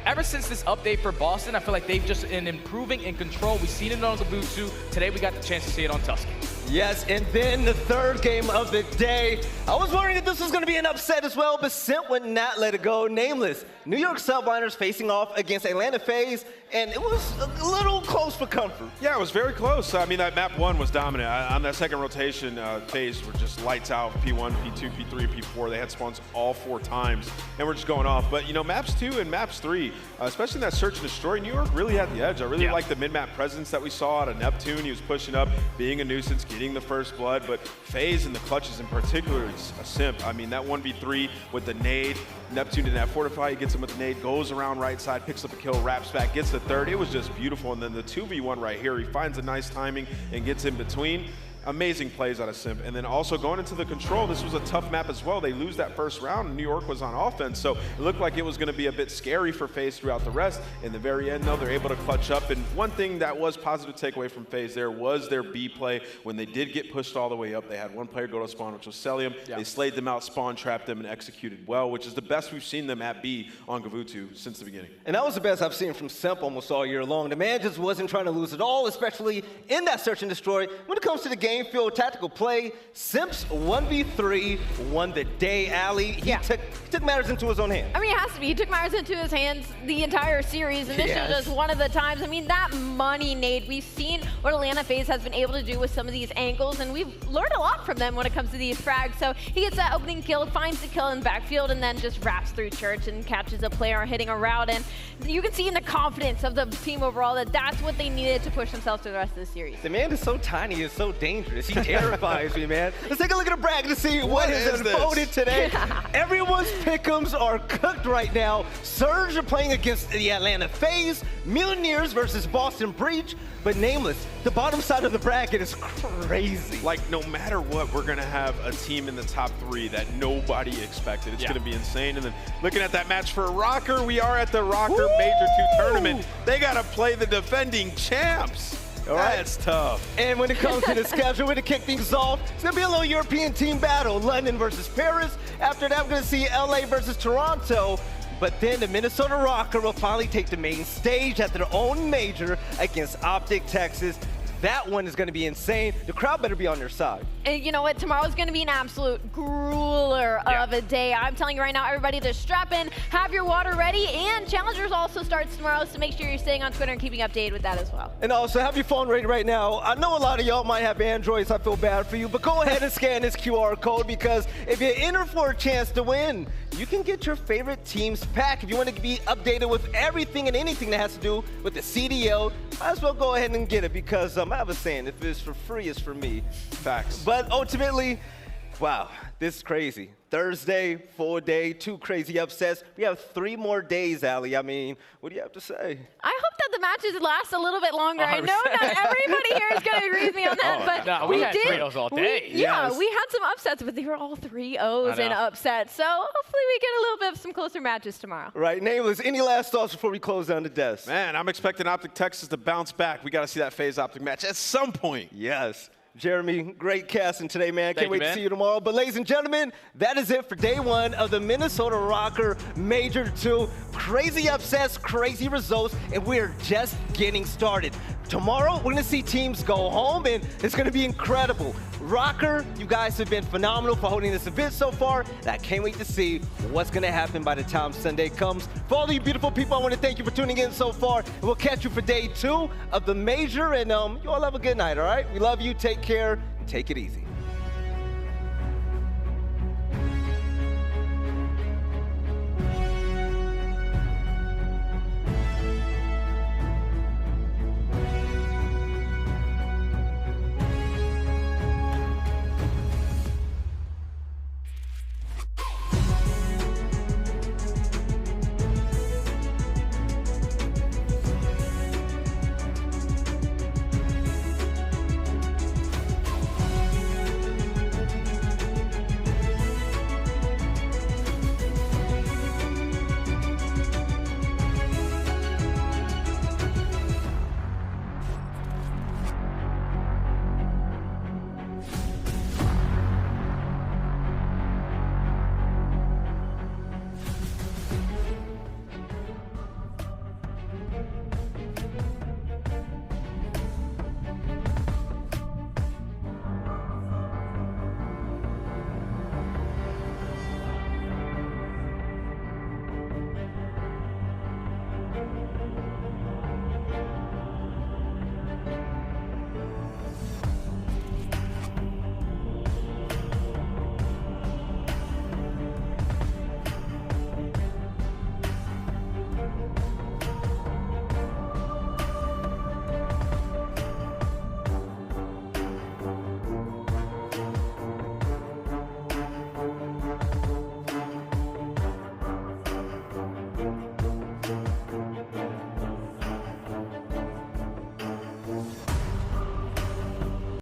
ever since this update for Boston, I feel like they've just been improving in control. We've seen it on Gavutu. Today we got the chance to see it on Tuscan. Yes, and then the third game of the day. I was wondering if this was going to be an upset as well, but Simp would not let it go. Nameless, New York Subliners facing off against Atlanta FaZe, and it was a little close for comfort. Yeah, it was very close. I mean, that map 1 was dominant. On that second rotation, FaZe were just lights out. P1, P2, P3, P4. They had spawns all 4 times, and we're just going off. But, you know, maps 2 and maps 3, especially in that Search and Destroy, New York really had the edge. I really liked the mid-map presence that we saw out of Neptune. He was pushing up, being a nuisance, getting the first blood. But FaZe and the clutches in particular is a Simp. I mean, that 1v3 with the nade, Neptune didn't have Fortify, he gets him with the nade, goes around right side, picks up a kill, wraps back, gets the third. It was just beautiful. And then the 2v1 right here, he finds a nice timing and gets in between. Amazing plays out of Simp. And then also going into the control, this was a tough map as well. They lose that first round, and New York was on offense, so it looked like it was going to be a bit scary for FaZe throughout the rest. In the very end, though, they're able to clutch up. And one thing that was positive takeaway from FaZe there was their B play. When they did get pushed all the way up, they had one player go to spawn, which was Cellium. They slayed them out, spawn trapped them, and executed well, which is the best we've seen them at B on Gavutu since the beginning. And that was the best I've seen from Simp almost all year long. The man just wasn't trying to lose at all, especially in that Search and Destroy. When it comes to the game field tactical play, Simp's 1v3 won the day, aLLeY. He took matters into his own hands. I mean, it has to be. He took matters into his hands the entire series, and this is just one of the times. I mean, that money nade, we've seen what Atlanta FaZe has been able to do with some of these angles, and we've learned a lot from them when it comes to these frags. So he gets that opening kill, finds the kill in the backfield, and then just wraps through Church and catches a player hitting a route. And you can see in the confidence of the team overall that that's what they needed to push themselves to the rest of the series. The man is so tiny, is so dangerous. dangerous. He terrifies me, man. Let's take a look at the bracket to see what is unfolded today. Everyone's pick'ems are cooked right now. Surge are playing against the Atlanta FaZe, Mutineers versus Boston Breach, but Nameless, the bottom side of the bracket is crazy. Like, no matter what, we're going to have a team in the top 3 that nobody expected. It's going to be insane. And then looking at that match for Røkkr, we are at the Røkkr Major 2 tournament. They got to play the defending champs. All right. That's tough. And when it comes to the schedule, we're going to kick things off. It's going to be a little European team battle. London versus Paris. After that, we're going to see LA versus Toronto. But then the Minnesota Røkkr will finally take the main stage at their own major against OpTic Texas. That one is going to be insane. The crowd better be on their side. And you know what? Tomorrow's going to be an absolute grueler of a day. I'm telling you right now, everybody, just strap in, have your water ready, and Challengers also starts tomorrow, so make sure you're staying on Twitter and keeping updated with that as well. And also, have your phone ready right now. I know a lot of y'all might have Androids, I feel bad for you, but go ahead and scan this QR code, because if you enter for a chance to win, you can get your favorite team's pack. If you want to be updated with everything and anything that has to do with the CDL, might as well go ahead and get it, because I have a saying, if it's for free, it's for me. Facts. But ultimately, wow, this is crazy. Thursday, full day, 2 crazy upsets. We have 3 more days, aLLeY. I mean, what do you have to say? I hope that the matches last a little bit longer. I know not everybody here is going to agree with me on that, but we had 3-0s all day. We had some upsets, but they were all 3-0s in upsets. So hopefully we get a little bit of some closer matches tomorrow. Right, Nameless, any last thoughts before we close down the desk? Man, I'm expecting OpTic Texas to bounce back. We got to see that FaZe OpTic match at some point. Yes. Jeremy, great casting today, man. Can't wait to see you tomorrow. But ladies and gentlemen, that is it for day 1 of the Minnesota Røkkr Major 2. Crazy upsets, crazy results, and we're just getting started. Tomorrow, we're going to see teams go home, and it's going to be incredible. Røkkr, you guys have been phenomenal for holding this event so far, and I can't wait to see what's going to happen by the time Sunday comes. For all you beautiful people, I want to thank you for tuning in so far, and we'll catch you for day 2 of the Major, and you all have a good night, all right? We love you, take care, and take it easy.